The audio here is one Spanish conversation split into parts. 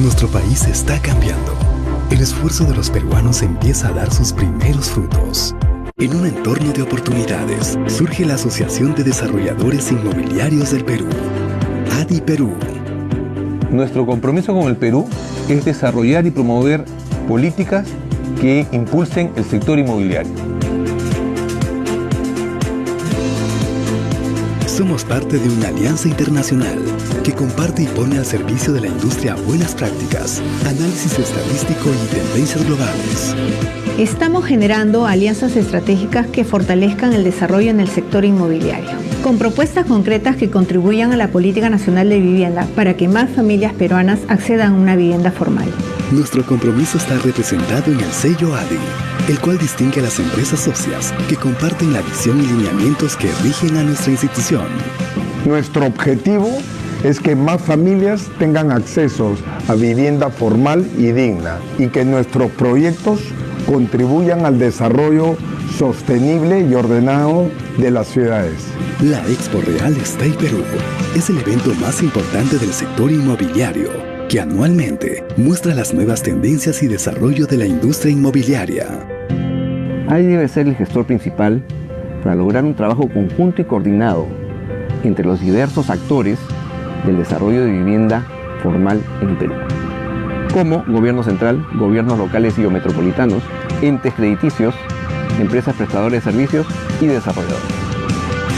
Nuestro país está cambiando. El esfuerzo de los peruanos empieza a dar sus primeros frutos. En un entorno de oportunidades, surge la Asociación de Desarrolladores Inmobiliarios del Perú, ADI Perú. Nuestro compromiso con el Perú es desarrollar y promover políticas que impulsen el sector inmobiliario. Somos parte de una alianza internacional que comparte y pone al servicio de la industria buenas prácticas, análisis estadístico y tendencias globales. Estamos generando alianzas estratégicas que fortalezcan el desarrollo en el sector inmobiliario, con propuestas concretas que contribuyan a la Política Nacional de Vivienda para que más familias peruanas accedan a una vivienda formal. Nuestro compromiso está representado en el sello ADI, el cual distingue a las empresas socias que comparten la visión y lineamientos que rigen a nuestra institución. Nuestro objetivo es que más familias tengan acceso a vivienda formal y digna y que nuestros proyectos contribuyan al desarrollo sostenible y ordenado de las ciudades. La Expo Real Estate Perú es el evento más importante del sector inmobiliario, que anualmente muestra las nuevas tendencias y desarrollo de la industria inmobiliaria. ADI debe ser el gestor principal para lograr un trabajo conjunto y coordinado entre los diversos actores del desarrollo de vivienda formal en Perú, como Gobierno Central, gobiernos locales y o metropolitanos, entes crediticios, empresas prestadoras de servicios y desarrolladores.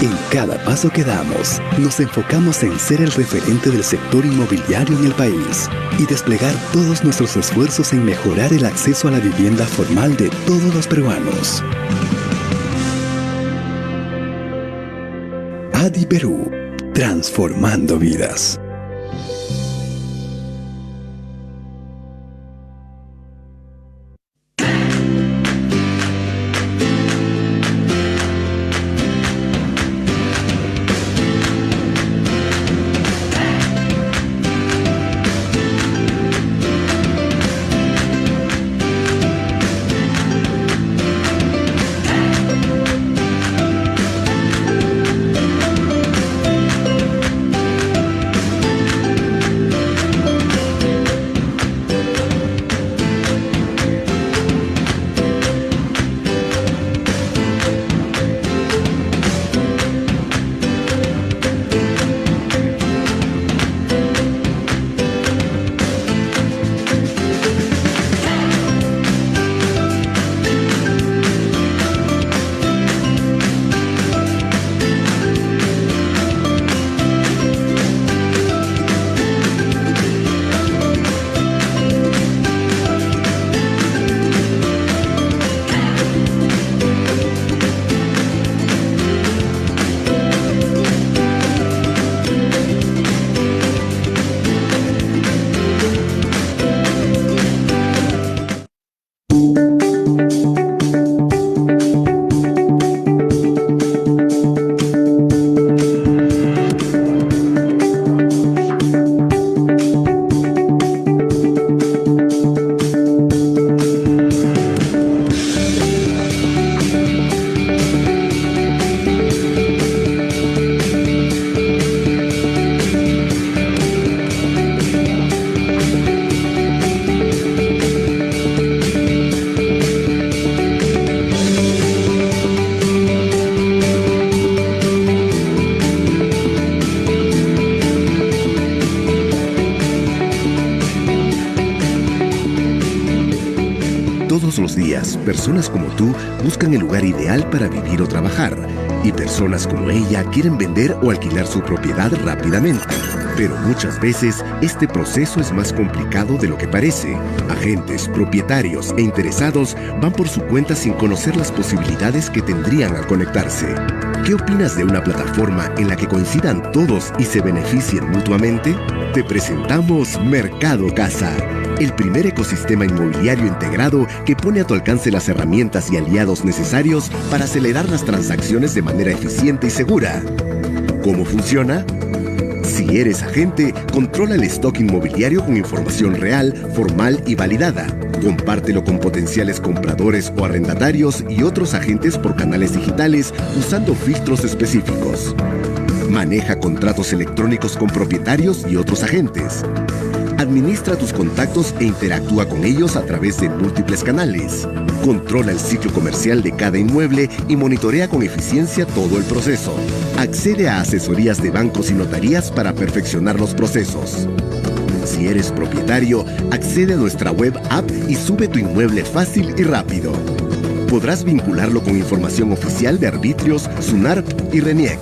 En cada paso que damos, nos enfocamos en ser el referente del sector inmobiliario en el país y desplegar todos nuestros esfuerzos en mejorar el acceso a la vivienda formal de todos los peruanos. ADI Perú, transformando vidas. Todos los días, personas como tú buscan el lugar ideal para vivir o trabajar, y personas como ella quieren vender o alquilar su propiedad rápidamente. Pero muchas veces, este proceso es más complicado de lo que parece. Agentes, propietarios e interesados van por su cuenta sin conocer las posibilidades que tendrían al conectarse. ¿Qué opinas de una plataforma en la que coincidan todos y se beneficien mutuamente? Te presentamos Mercado Casa, el primer ecosistema inmobiliario integrado que pone a tu alcance las herramientas y aliados necesarios para acelerar las transacciones de manera eficiente y segura. ¿Cómo funciona? Si eres agente, controla el stock inmobiliario con información real, formal y validada. Compártelo con potenciales compradores o arrendatarios y otros agentes por canales digitales usando filtros específicos. Maneja contratos electrónicos con propietarios y otros agentes. Administra tus contactos e interactúa con ellos a través de múltiples canales. Controla el ciclo comercial de cada inmueble y monitorea con eficiencia todo el proceso. Accede a asesorías de bancos y notarías para perfeccionar los procesos. Si eres propietario, accede a nuestra web app y sube tu inmueble fácil y rápido. Podrás vincularlo con información oficial de arbitrios, SUNARP y RENIEC.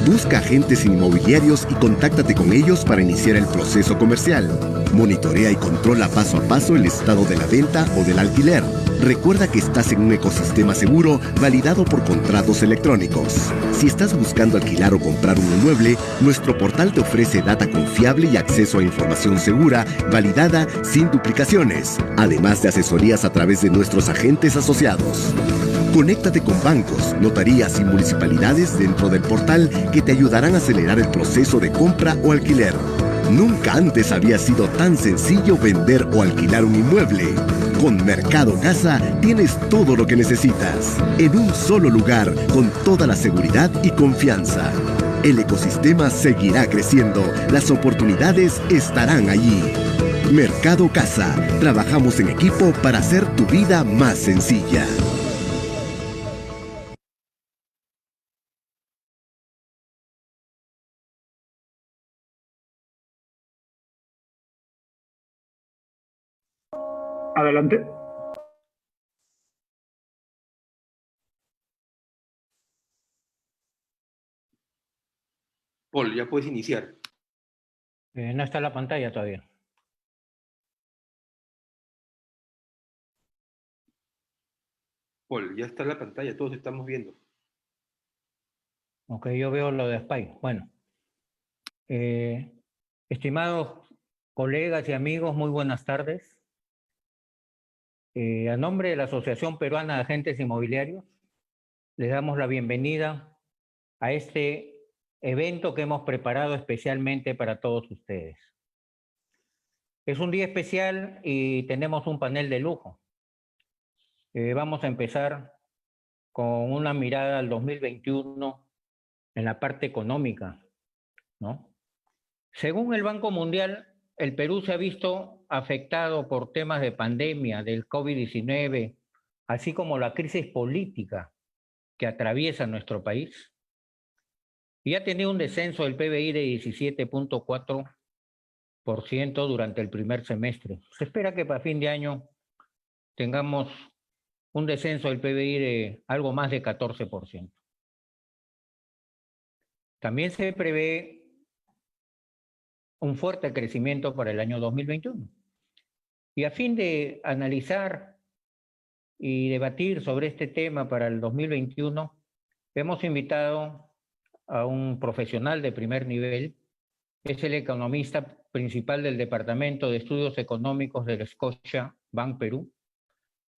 Busca agentes inmobiliarios y contáctate con ellos para iniciar el proceso comercial. Monitorea y controla paso a paso el estado de la venta o del alquiler. Recuerda que estás en un ecosistema seguro validado por contratos electrónicos. Si estás buscando alquilar o comprar un inmueble, nuestro portal te ofrece data confiable y acceso a información segura, validada, sin duplicaciones, además de asesorías a través de nuestros agentes asociados. Conéctate con bancos, notarías y municipalidades dentro del portal que te ayudarán a acelerar el proceso de compra o alquiler. Nunca antes había sido tan sencillo vender o alquilar un inmueble. Con Mercado Casa tienes todo lo que necesitas, en un solo lugar, con toda la seguridad y confianza. El ecosistema seguirá creciendo, las oportunidades estarán allí. Mercado Casa, trabajamos en equipo para hacer tu vida más sencilla. Adelante. Paul, ya puedes iniciar. No está en la pantalla todavía. Paul, ya está en la pantalla, todos estamos viendo. Ok, yo veo lo de Spy. Bueno, estimados colegas y amigos, muy buenas tardes. A nombre de la Asociación Peruana de Agentes Inmobiliarios, les damos la bienvenida a este evento que hemos preparado especialmente para todos ustedes. Es un día especial y tenemos un panel de lujo. Vamos a empezar con una mirada al 2021 en la parte económica, ¿no? Según el Banco Mundial, el Perú se ha visto afectado por temas de pandemia, del COVID-19, así como la crisis política que atraviesa nuestro país, y ha tenido un descenso del PBI de 17.4% durante el primer semestre. Se espera que para fin de año tengamos un descenso del PBI de algo más de 14%. También se prevé un fuerte crecimiento para el año 2021. Y a fin de analizar y debatir sobre este tema para el 2021, hemos invitado a un profesional de primer nivel. Es el economista principal del Departamento de Estudios Económicos del Scotia Bank Perú,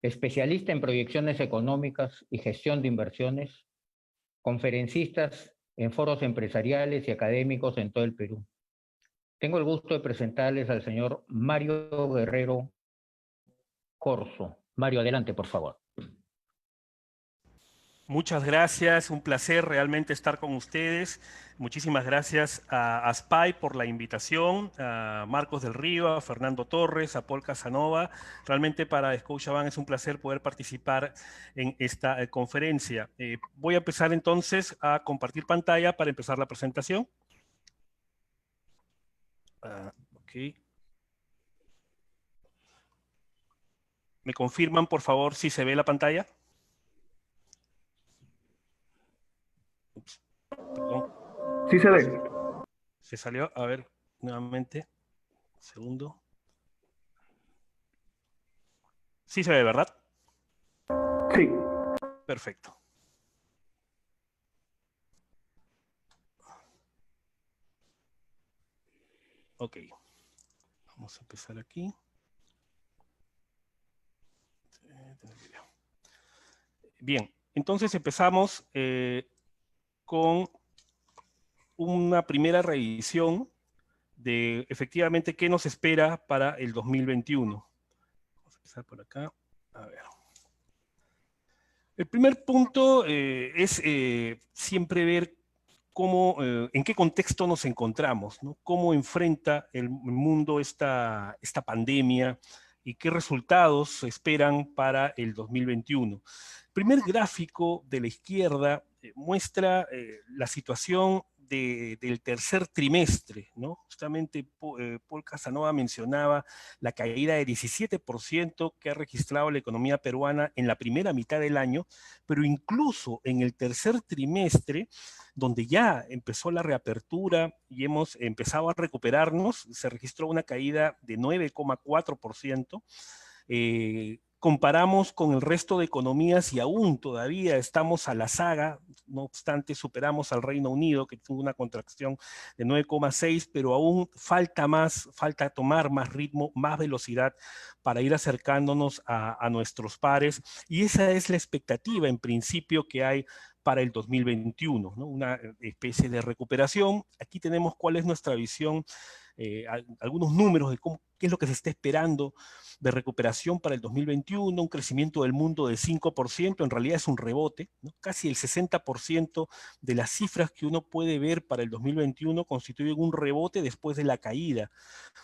especialista en proyecciones económicas y gestión de inversiones, conferencistas en foros empresariales y académicos en todo el Perú. Tengo el gusto de presentarles al señor Mario Guerrero Corzo. Mario, adelante, por favor. Muchas gracias, un placer realmente estar con ustedes. Muchísimas gracias a SPY por la invitación, a Marcos del Río, a Fernando Torres, a Paul Casanova. Realmente para Scotiabank es un placer poder participar en esta conferencia. Voy a empezar entonces a compartir pantalla para empezar la presentación. Ok. ¿Me confirman, por favor, si se ve la pantalla? Ups, perdón. Sí se ve. Se salió. A ver, nuevamente. Un segundo. Sí se ve, ¿verdad? Sí. Perfecto. Ok. Vamos a empezar aquí. Bien, entonces empezamos con una primera revisión de efectivamente qué nos espera para el 2021. Vamos a empezar por acá. A ver. El primer punto es siempre ver en qué contexto nos encontramos, ¿no? Cómo enfrenta el mundo esta pandemia y qué resultados se esperan para el 2021. El primer gráfico de la izquierda muestra la situación del tercer trimestre, ¿no? Justamente Paul Casanova mencionaba la caída de 17% que ha registrado la economía peruana en la primera mitad del año, pero incluso en el tercer trimestre, donde ya empezó la reapertura y hemos empezado a recuperarnos, se registró una caída de 9,4%. Comparamos con el resto de economías y aún todavía estamos a la saga, no obstante superamos al Reino Unido que tuvo una contracción de 9,6, pero aún falta tomar más ritmo, más velocidad para ir acercándonos a nuestros pares, y esa es la expectativa en principio que hay para el 2021, ¿no? Una especie de recuperación. Aquí tenemos cuál es nuestra visión, algunos números de qué es lo que se está esperando de recuperación para el 2021, un crecimiento del mundo de 5%, en realidad es un rebote, ¿no? Casi el 60% de las cifras que uno puede ver para el 2021 constituyen un rebote después de la caída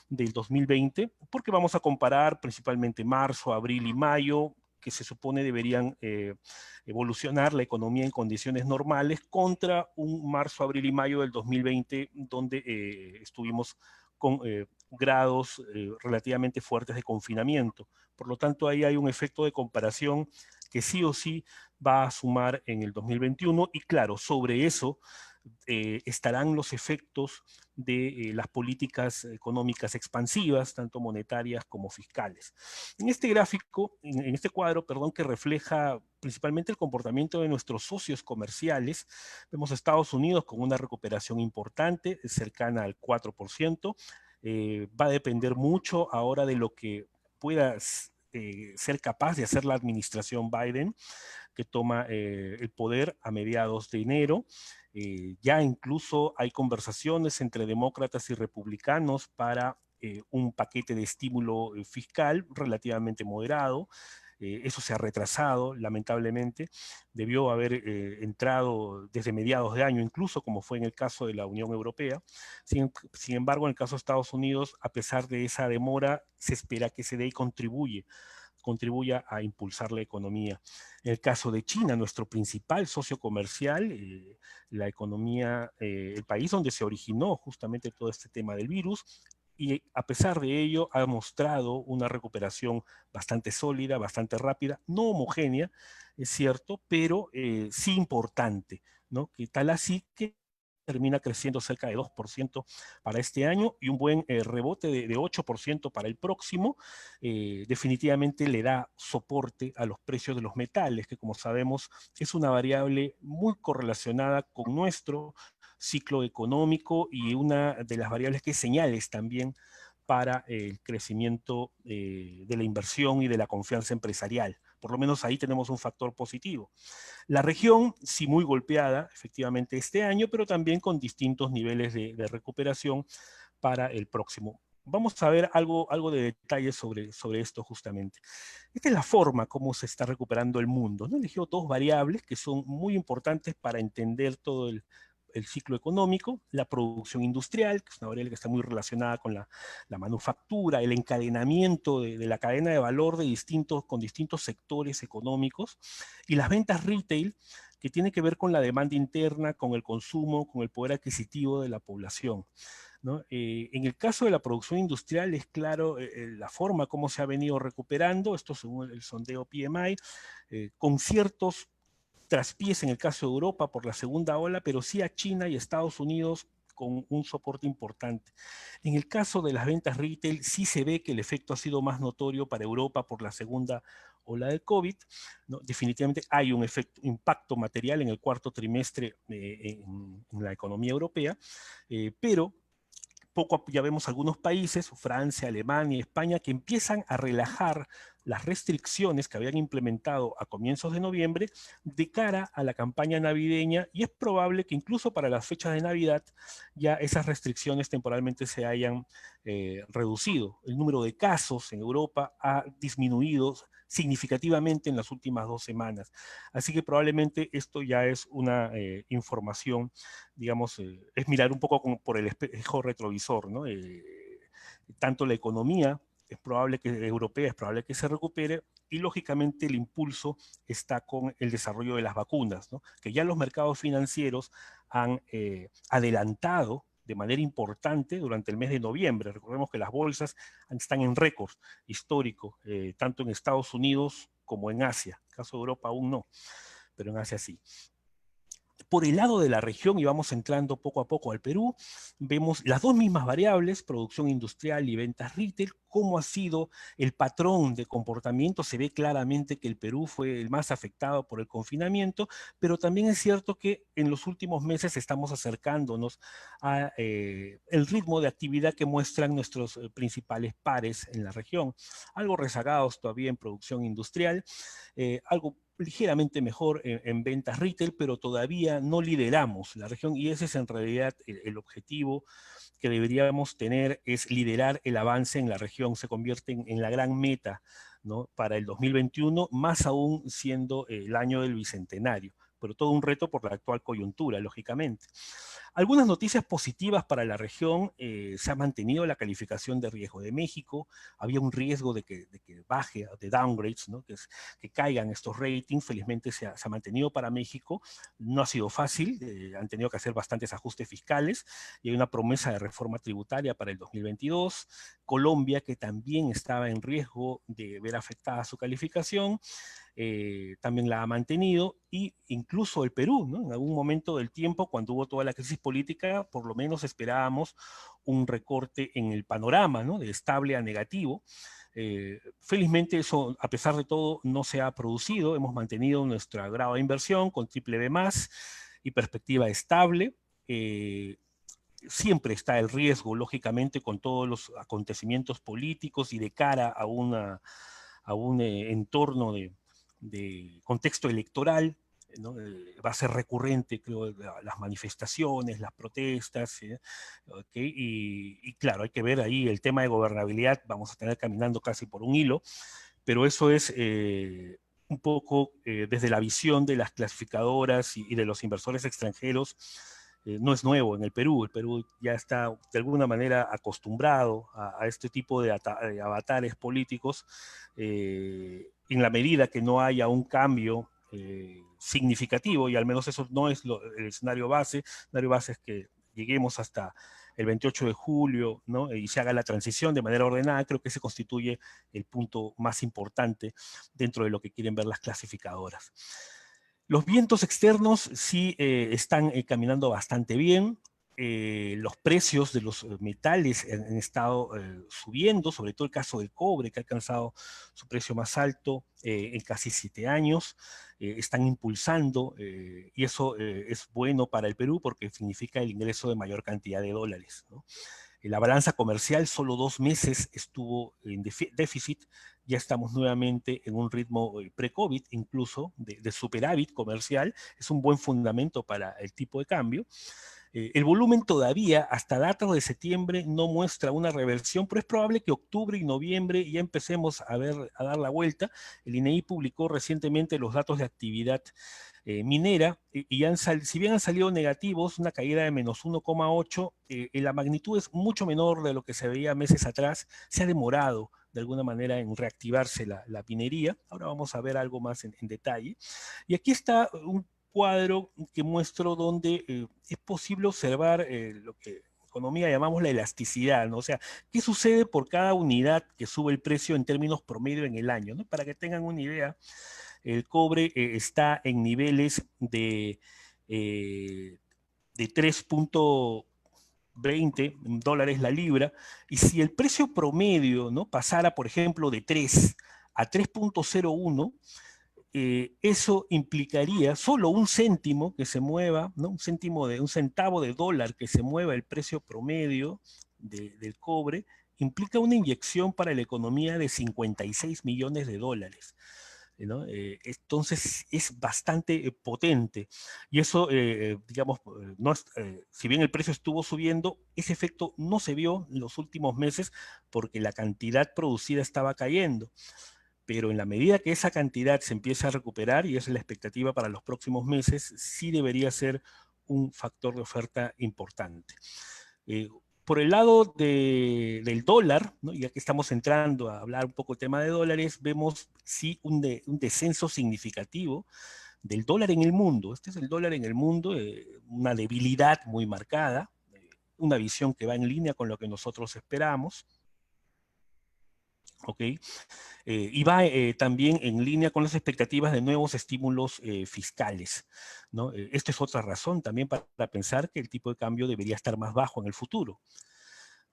del 2020, porque vamos a comparar principalmente marzo, abril y mayo, que se supone deberían evolucionar la economía en condiciones normales, contra un marzo, abril y mayo del 2020, donde estuvimos con grados relativamente fuertes de confinamiento. Por lo tanto, ahí hay un efecto de comparación que sí o sí va a sumar en el 2021, y claro, sobre eso estarán los efectos de las políticas económicas expansivas, tanto monetarias como fiscales. En este gráfico, en este cuadro, perdón, que refleja principalmente el comportamiento de nuestros socios comerciales, vemos a Estados Unidos con una recuperación importante, cercana al 4%. Va a depender mucho ahora de lo que pueda ser capaz de hacer la administración Biden, que toma el poder a mediados de enero. Ya incluso hay conversaciones entre demócratas y republicanos para un paquete de estímulo fiscal relativamente moderado. Eso se ha retrasado, lamentablemente. Debió haber entrado desde mediados de año, incluso como fue en el caso de la Unión Europea. Sin embargo, en el caso de Estados Unidos, a pesar de esa demora, se espera que se dé y contribuya a impulsar la economía. En el caso de China, nuestro principal socio comercial, la economía, el país donde se originó justamente todo este tema del virus, y a pesar de ello ha mostrado una recuperación bastante sólida, bastante rápida, no homogénea, es cierto, pero sí importante, ¿no? Que tal así que termina creciendo cerca de 2% para este año, y un buen rebote de 8% para el próximo. Definitivamente le da soporte a los precios de los metales, que como sabemos es una variable muy correlacionada con nuestro ciclo económico y una de las variables que señales también para el crecimiento de la inversión y de la confianza empresarial. Por lo menos ahí tenemos un factor positivo. La región, sí muy golpeada efectivamente este año, pero también con distintos niveles de recuperación para el próximo. Vamos a ver algo de detalle sobre esto justamente. Esta es la forma como se está recuperando el mundo, ¿no? He elegido dos variables que son muy importantes para entender todo el ciclo económico: la producción industrial, que es una variable que está muy relacionada con la manufactura, el encadenamiento de la cadena de valor con distintos sectores económicos, y las ventas retail, que tiene que ver con la demanda interna, con el consumo, con el poder adquisitivo de la población, ¿no? En el caso de la producción industrial es claro la forma como se ha venido recuperando, esto según el sondeo PMI, con ciertos traspiés en el caso de Europa por la segunda ola, pero sí a China y Estados Unidos con un soporte importante. En el caso de las ventas retail, sí se ve que el efecto ha sido más notorio para Europa por la segunda ola del COVID, ¿no? Definitivamente hay un impacto material en el cuarto trimestre en la economía europea, pero ya vemos algunos países, Francia, Alemania, España, que empiezan a relajar las restricciones que habían implementado a comienzos de noviembre de cara a la campaña navideña, y es probable que incluso para las fechas de Navidad ya esas restricciones temporalmente se hayan reducido. El número de casos en Europa ha disminuido significativamente en las últimas 2 semanas. Así que probablemente esto ya es una información, digamos, es mirar un poco como por el espejo retrovisor, ¿no? Tanto la economía es probable que europea es probable que se recupere, y lógicamente el impulso está con el desarrollo de las vacunas, ¿no? Que ya los mercados financieros han adelantado de manera importante durante el mes de noviembre. Recordemos que las bolsas están en récord histórico, tanto en Estados Unidos como en Asia. En el caso de Europa aún no, pero en Asia sí. Por el lado de la región, y vamos entrando poco a poco al Perú, vemos las dos mismas variables, producción industrial y ventas retail, cómo ha sido el patrón de comportamiento. Se ve claramente que el Perú fue el más afectado por el confinamiento, pero también es cierto que en los últimos meses estamos acercándonos a el ritmo de actividad que muestran nuestros principales pares en la región, algo rezagados todavía en producción industrial, algo ligeramente mejor en ventas retail, pero todavía no lideramos la región, y ese es en realidad el objetivo que deberíamos tener, es liderar el avance en la región. Se convierte en la gran meta, ¿no?, para el 2021, más aún siendo el año del bicentenario, pero todo un reto por la actual coyuntura, lógicamente. Algunas noticias positivas para la región: se ha mantenido la calificación de riesgo de México. Había un riesgo de que baje, de downgrades, ¿no?, que caigan estos ratings. Felizmente se ha mantenido para México. No ha sido fácil, han tenido que hacer bastantes ajustes fiscales, y hay una promesa de reforma tributaria para el 2022. Colombia, que también estaba en riesgo de ver afectada su calificación, también la ha mantenido, y incluso el Perú, ¿no? En algún momento del tiempo, cuando hubo toda la crisis política, por lo menos esperábamos un recorte en el panorama, ¿no?, de estable a negativo. Felizmente eso, a pesar de todo, no se ha producido. Hemos mantenido nuestro grado de inversión con BBB+ y perspectiva estable. Siempre está el riesgo, lógicamente, con todos los acontecimientos políticos y de cara a un entorno de contexto electoral, ¿no? Va a ser recurrente, creo, las manifestaciones, las protestas, ¿okay? Y claro, hay que ver ahí el tema de gobernabilidad. Vamos a tener caminando casi por un hilo, pero eso es un poco desde la visión de las clasificadoras y de los inversores extranjeros. No es nuevo en el Perú. El Perú ya está de alguna manera acostumbrado a este tipo de avatares políticos, en la medida que no haya un cambio significativo, y al menos eso no es el escenario base. El escenario base es que lleguemos hasta el 28 de julio, ¿no?, y se haga la transición de manera ordenada. Creo que se constituye el punto más importante dentro de lo que quieren ver las clasificadoras. Los vientos externos sí están caminando bastante bien. Los precios de los metales han estado subiendo, sobre todo el caso del cobre, que ha alcanzado su precio más alto en casi 7 años. Están impulsando, y eso es bueno para el Perú porque significa el ingreso de mayor cantidad de dólares, ¿no? La balanza comercial solo 2 meses estuvo en déficit. Ya estamos nuevamente en un ritmo pre-COVID, incluso de superávit comercial. Es un buen fundamento para el tipo de cambio. El volumen todavía, hasta datos de septiembre, no muestra una reversión, pero es probable que octubre y noviembre ya empecemos a dar la vuelta. El INEI publicó recientemente los datos de actividad minera, y si bien han salido negativos, una caída de menos 1,8, la magnitud es mucho menor de lo que se veía meses atrás. Se ha demorado de alguna manera en reactivarse la minería. Ahora vamos a ver algo más en detalle. Y aquí está un cuadro que muestro donde es posible observar lo que en economía llamamos la elasticidad, ¿no? O sea, ¿qué sucede por cada unidad que sube el precio en términos promedio en el año, ¿no? Para que tengan una idea, el cobre está en niveles de 3.20 dólares la libra, y si el precio promedio, ¿no?, pasara, por ejemplo, de 3 a 3.01, eso implicaría solo un céntimo que se mueva, ¿no?, un centavo de dólar que se mueva el precio promedio del cobre, implica una inyección para la economía de 56 millones de dólares. ¿No? Entonces es bastante potente, y eso, digamos, si bien el precio estuvo subiendo, ese efecto no se vio en los últimos meses porque la cantidad producida estaba cayendo. pero en la medida que esa cantidad se empiece a recuperar, y esa es la expectativa para los próximos meses, sí debería ser un factor de oferta importante. Por el lado del dólar, ¿no? Ya que estamos entrando a hablar un poco del tema de dólares, vemos sí un descenso significativo del dólar en el mundo. Este es el dólar en el mundo, una debilidad muy marcada, una visión que va en línea con lo que nosotros esperamos. ¿Ok? Y va también en línea con las expectativas de nuevos estímulos fiscales, ¿no? Esta es otra razón también para pensar que el tipo de cambio debería estar más bajo en el futuro,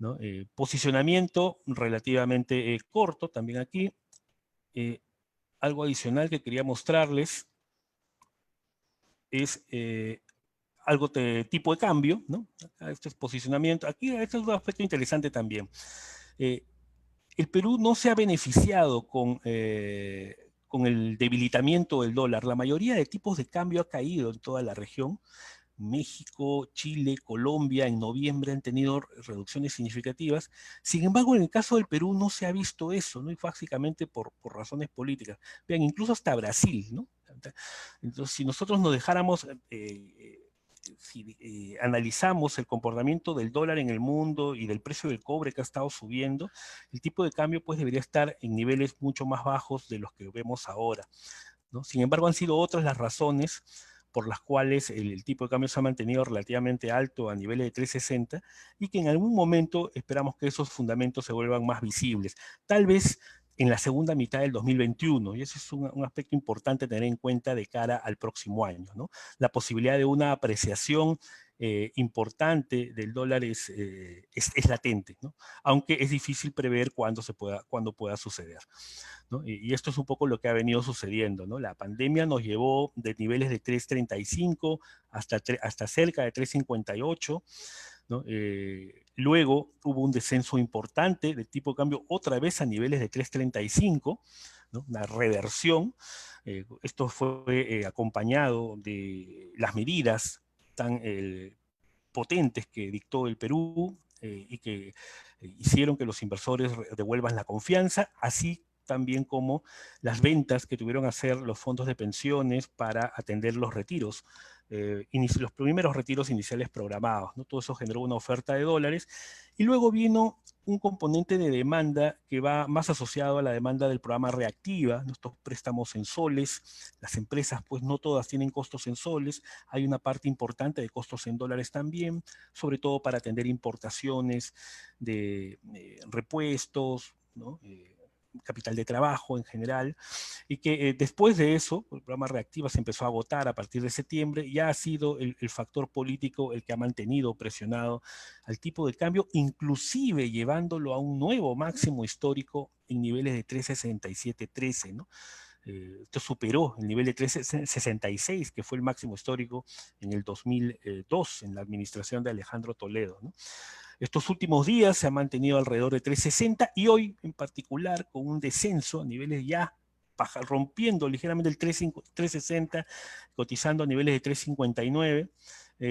¿no? Posicionamiento relativamente corto también aquí. Algo adicional que quería mostrarles es algo de tipo de cambio, ¿no? Este es posicionamiento. Aquí este es un aspecto interesante también. El Perú no se ha beneficiado con el debilitamiento del dólar. La mayoría de tipos de cambio ha caído en toda la región. México, Chile, Colombia en noviembre han tenido reducciones significativas. Sin embargo, en el caso del Perú no se ha visto eso, ¿no? Y básicamente por razones políticas. Vean, incluso hasta Brasil, ¿no? Entonces, si nosotros nos dejáramos... si analizamos el comportamiento del dólar en el mundo y del precio del cobre que ha estado subiendo, el tipo de cambio pues debería estar en niveles mucho más bajos de los que vemos ahora, ¿no? Sin embargo, han sido otras las razones por las cuales el tipo de cambio se ha mantenido relativamente alto a niveles de 3.60 y que en algún momento esperamos que esos fundamentos se vuelvan más visibles. Tal vez en la segunda mitad del 2021, y ese es un aspecto importante a tener en cuenta de cara al próximo año, ¿no? La posibilidad de una apreciación importante del dólar es latente, ¿no? Aunque es difícil prever cuándo pueda suceder, ¿no? Y esto es un poco lo que ha venido sucediendo, ¿no? La pandemia nos llevó de niveles de 3.35 hasta cerca de 3.58, ¿no? Luego hubo un descenso importante del tipo de cambio otra vez a niveles de 3.35, ¿no? Una reversión. Esto fue acompañado de las medidas tan potentes que dictó el Perú y que hicieron que los inversores devuelvan la confianza, así también como las ventas que tuvieron que hacer los fondos de pensiones para atender los retiros, los primeros retiros iniciales programados, ¿no? Todo eso generó una oferta de dólares y luego vino un componente de demanda que va más asociado a la demanda del programa Reactiva, nuestros préstamos en soles, las empresas pues no todas tienen costos en soles, hay una parte importante de costos en dólares también, sobre todo para atender importaciones de repuestos, ¿no? Capital de trabajo en general, y que después de eso, el programa Reactiva se empezó a agotar a partir de septiembre, ya ha sido el factor político el que ha mantenido presionado al tipo de cambio, inclusive llevándolo a un nuevo máximo histórico en niveles de 3.6713, ¿no? Esto superó el nivel de 3.66, que fue el máximo histórico en el 2002, en la administración de Alejandro Toledo, ¿no? Estos últimos días se ha mantenido alrededor de 3.60 y hoy en particular con un descenso a niveles ya rompiendo ligeramente el 3.60, cotizando a niveles de 3.59,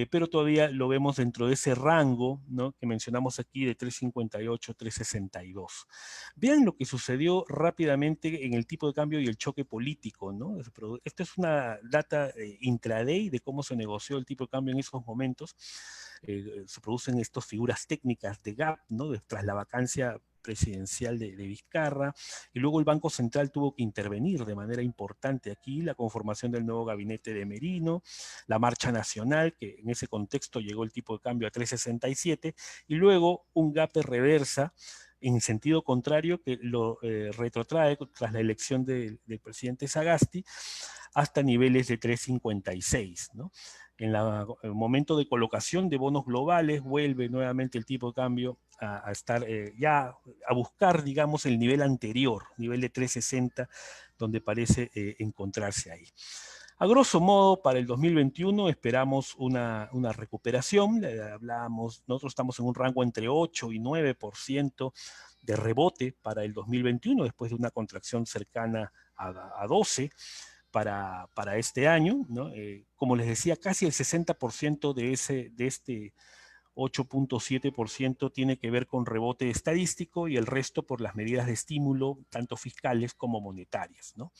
pero todavía lo vemos dentro de ese rango, ¿no?, que mencionamos aquí de 3.58, 3.62. Vean lo que sucedió rápidamente en el tipo de cambio y el choque político, ¿no? Esta es una data intraday de cómo se negoció el tipo de cambio en esos momentos. Se producen estas figuras técnicas de gap, ¿no?, tras la vacancia presidencial de Vizcarra, y luego el Banco Central tuvo que intervenir de manera importante aquí, la conformación del nuevo gabinete de Merino, la marcha nacional, que en ese contexto llegó el tipo de cambio a 3.67, y luego un gap de reversa en sentido contrario que lo retrotrae tras la elección del presidente Sagasti hasta niveles de 3.56, ¿no? En el momento de colocación de bonos globales vuelve nuevamente el tipo de cambio a estar ya a buscar, digamos, el nivel anterior, nivel de 3.60, donde parece encontrarse ahí. A grosso modo, para el 2021 esperamos una recuperación. Nosotros estamos en un rango entre 8 y 9% de rebote para el 2021, después de una contracción cercana a 12% para este año, ¿no? Como les decía, casi el 60% de este 8.7% tiene que ver con rebote estadístico y el resto por las medidas de estímulo, tanto fiscales como monetarias, ¿no?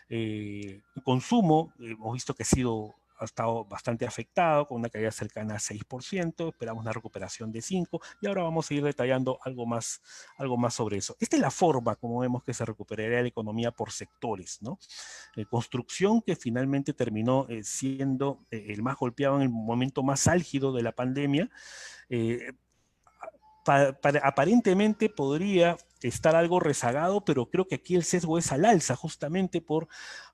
El consumo, hemos visto que ha estado bastante afectado, con una caída cercana a 6%, esperamos una recuperación de 5%, y ahora vamos a ir detallando algo más sobre eso. Esta es la forma como vemos que se recuperaría la economía por sectores, ¿no? Construcción, que finalmente terminó siendo el más golpeado en el momento más álgido de la pandemia, aparentemente podría estar algo rezagado, pero creo que aquí el sesgo es al alza, justamente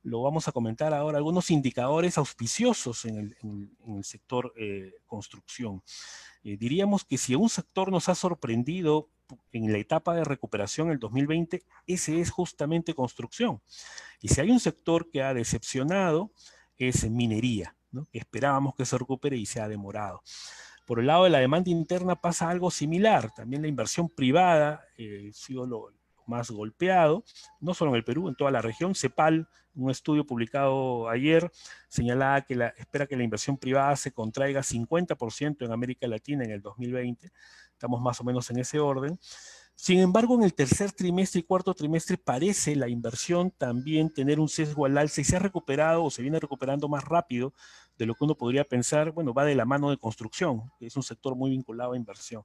lo vamos a comentar ahora, algunos indicadores auspiciosos en el sector construcción. Diríamos que si un sector nos ha sorprendido en la etapa de recuperación el 2020, ese es justamente construcción. Y si hay un sector que ha decepcionado, es minería, ¿no? Que esperábamos que se recupere y se ha demorado. Por el lado de la demanda interna pasa algo similar. También la inversión privada ha sido lo más golpeado, no solo en el Perú, en toda la región. CEPAL, un estudio publicado ayer, señalaba que espera que la inversión privada se contraiga 50% en América Latina en el 2020. Estamos más o menos en ese orden. Sin embargo, en el tercer trimestre y cuarto trimestre parece la inversión también tener un sesgo al alza y se ha recuperado o se viene recuperando más rápido de lo que uno podría pensar. Bueno, va de la mano de construcción, que es un sector muy vinculado a inversión.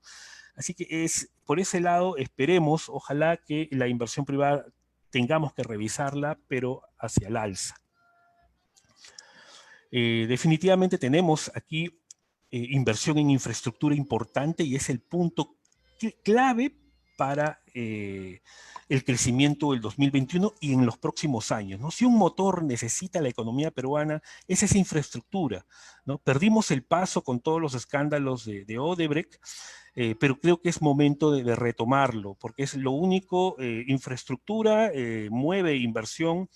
Así que por ese lado esperemos, ojalá que la inversión privada tengamos que revisarla, pero hacia el alza. Definitivamente tenemos aquí inversión en infraestructura importante y es el punto clave para el crecimiento del 2021 y en los próximos años, ¿no? Si un motor necesita la economía peruana, es esa infraestructura, ¿no? Perdimos el paso con todos los escándalos de Odebrecht, pero creo que es momento de retomarlo, porque es lo único, infraestructura, mueve inversión,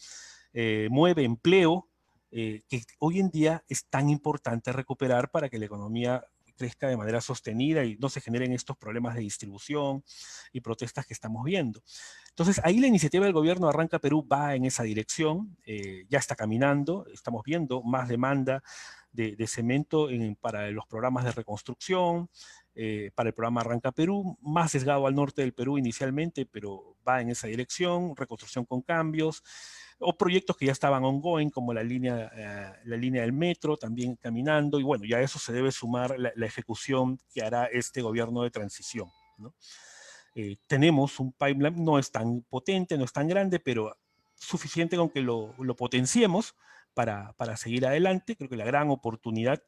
mueve empleo, que hoy en día es tan importante recuperar para que la economía crezca de manera sostenida y no se generen estos problemas de distribución y protestas que estamos viendo. Entonces, ahí la iniciativa del gobierno Arranca Perú va en esa dirección, ya está caminando, estamos viendo más demanda de cemento para los programas de reconstrucción, para el programa Arranca Perú, más sesgado al norte del Perú inicialmente, pero va en esa dirección, reconstrucción con cambios, o proyectos que ya estaban ongoing, como la línea del metro, también caminando, y bueno, ya a eso se debe sumar la ejecución que hará este gobierno de transición, ¿no? Tenemos un pipeline, no es tan potente, no es tan grande, pero suficiente con que lo potenciemos para seguir adelante. Creo que la gran oportunidad,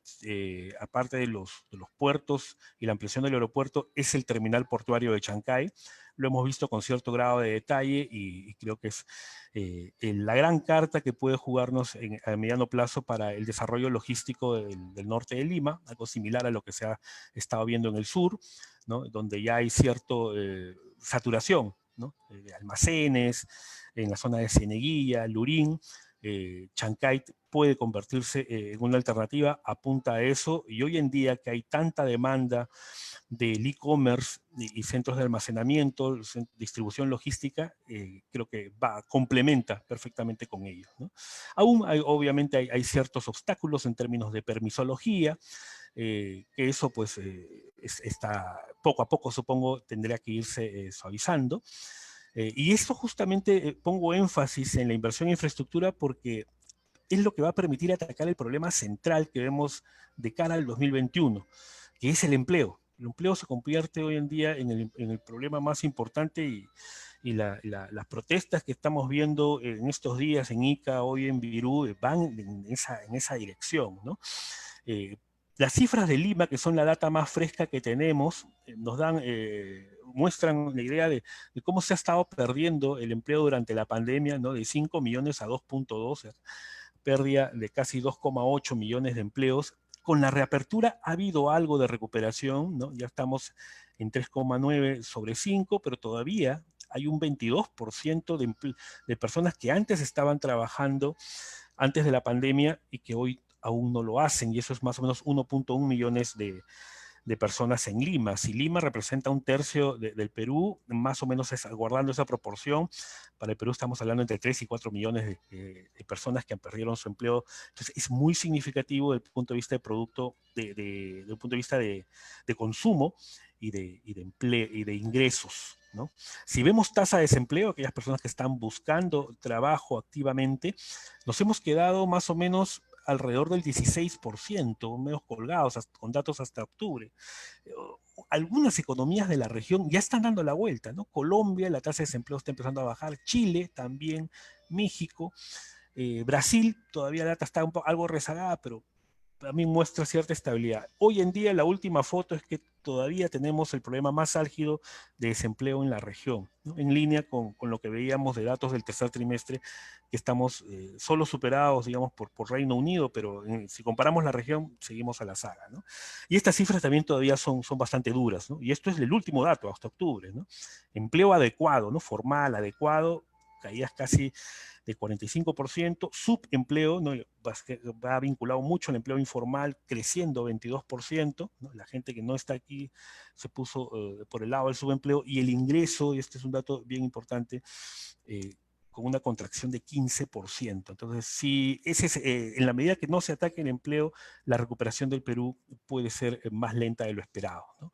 aparte de los puertos y la ampliación del aeropuerto, es el terminal portuario de Chancay. Lo hemos visto con cierto grado de detalle y creo que es la gran carta que puede jugarnos a mediano plazo para el desarrollo logístico del norte de Lima, algo similar a lo que se ha estado viendo en el sur, ¿no? Donde ya hay cierta saturación, ¿no? De almacenes, en la zona de Cieneguilla, Lurín. Chancay puede convertirse en una alternativa, apunta a eso, y hoy en día que hay tanta demanda del e-commerce y centros de almacenamiento, distribución logística, creo que complementa perfectamente con ello, ¿no? Aún obviamente hay ciertos obstáculos en términos de permisología, que eso pues está poco a poco, supongo, tendría que irse suavizando. Y esto justamente pongo énfasis en la inversión en infraestructura porque es lo que va a permitir atacar el problema central que vemos de cara al 2021, que es el empleo. El empleo se convierte hoy en día en el problema más importante y las protestas que estamos viendo en estos días en Ica, hoy en Virú, van en esa dirección, ¿no? Las cifras de Lima, que son la data más fresca que tenemos, muestran la idea de cómo se ha estado perdiendo el empleo durante la pandemia, ¿no? De 5 millones a 2.2, pérdida de casi 2,8 millones de empleos. Con la reapertura ha habido algo de recuperación, ¿no? Ya estamos en 3,9 sobre 5, pero todavía hay un 22% de personas que antes estaban trabajando antes de la pandemia y que hoy aún no lo hacen, y eso es más o menos 1.1 millones de de personas en Lima. Si Lima representa 1/3 del Perú, más o menos guardando esa proporción, para el Perú estamos hablando entre 3 y 4 millones de personas que han perdido su empleo. Entonces es muy significativo desde el punto de vista de producto, desde el punto de vista de consumo y de empleo y de ingresos, ¿no? Si vemos tasa de desempleo, aquellas personas que están buscando trabajo activamente, nos hemos quedado más o menos alrededor del 16%, menos colgados, con datos hasta octubre. Algunas economías de la región ya están dando la vuelta, ¿no? Colombia, la tasa de desempleo está empezando a bajar, Chile también, México, Brasil, todavía la data está algo rezagada, pero también muestra cierta estabilidad. Hoy en día la última foto es que todavía tenemos el problema más álgido de desempleo en la región, ¿no? En línea con lo que veíamos de datos del tercer trimestre, que estamos solo superados, digamos, por Reino Unido, pero si comparamos la región, seguimos a la saga, ¿no? Y estas cifras también todavía son bastante duras, ¿no? Y esto es el último dato, hasta octubre, ¿no? Empleo adecuado, ¿no? Formal, adecuado, caídas casi de 45%, subempleo, ¿no? Va vinculado mucho al empleo informal, creciendo 22%, ¿no? La gente que no está aquí se puso por el lado del subempleo, y el ingreso, y este es un dato bien importante, con una contracción de 15%. Entonces, si ese es, en la medida que no se ataque el empleo, la recuperación del Perú puede ser más lenta de lo esperado, ¿no?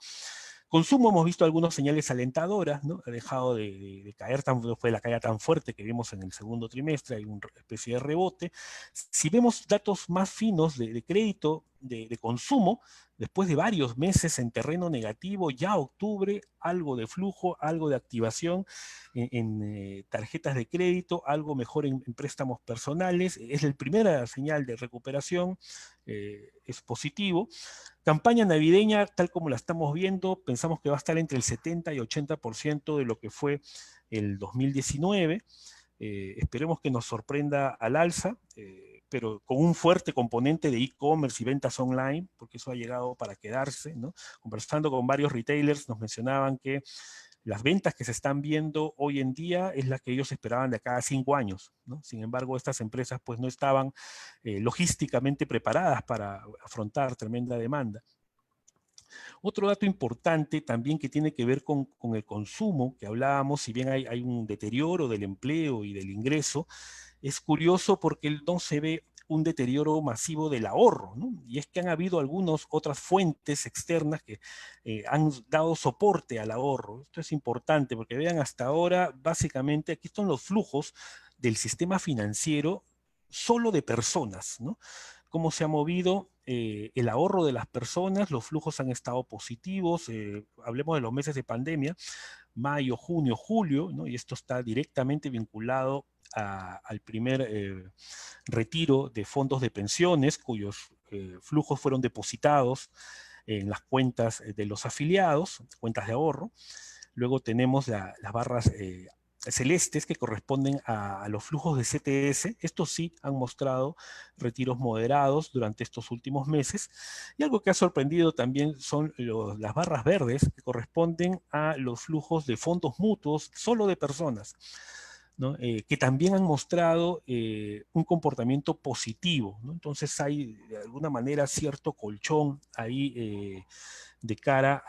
Consumo, hemos visto algunas señales alentadoras, ¿no? Ha dejado de caer después de la caída tan fuerte que vimos en el segundo trimestre, hay una especie de rebote. Si vemos datos más finos de crédito, de consumo, después de varios meses en terreno negativo, ya octubre, algo de flujo, algo de activación en tarjetas de crédito, algo mejor en préstamos personales, es la primera señal de recuperación, es positivo. Campaña navideña, tal como la estamos viendo, pensamos que va a estar entre el 70 y 80% de lo que fue el 2019. Esperemos que nos sorprenda al alza, pero con un fuerte componente de e-commerce y ventas online, porque eso ha llegado para quedarse, ¿no? Conversando con varios retailers, nos mencionaban que las ventas que se están viendo hoy en día es las que ellos esperaban de cada 5 años, ¿no? Sin embargo, estas empresas pues no estaban logísticamente preparadas para afrontar tremenda demanda. Otro dato importante también que tiene que ver con el consumo, que hablábamos, si bien hay un deterioro del empleo y del ingreso, es curioso porque no se ve un deterioro masivo del ahorro, ¿no? Y es que han habido algunas otras fuentes externas que han dado soporte al ahorro. Esto es importante porque vean, hasta ahora, básicamente, aquí están los flujos del sistema financiero solo de personas, ¿no? Cómo se ha movido el ahorro de las personas, los flujos han estado positivos, hablemos de los meses de pandemia, mayo, junio, julio, ¿no? Y esto está directamente vinculado al primer retiro de fondos de pensiones, cuyos flujos fueron depositados en las cuentas de los afiliados, cuentas de ahorro. Luego tenemos las barras celestes que corresponden a los flujos de CTS. Estos sí han mostrado retiros moderados durante estos últimos meses. Y algo que ha sorprendido también son las barras verdes que corresponden a los flujos de fondos mutuos solo de personas, ¿no? Que también han mostrado un comportamiento positivo, ¿no? Entonces hay de alguna manera cierto colchón ahí de cara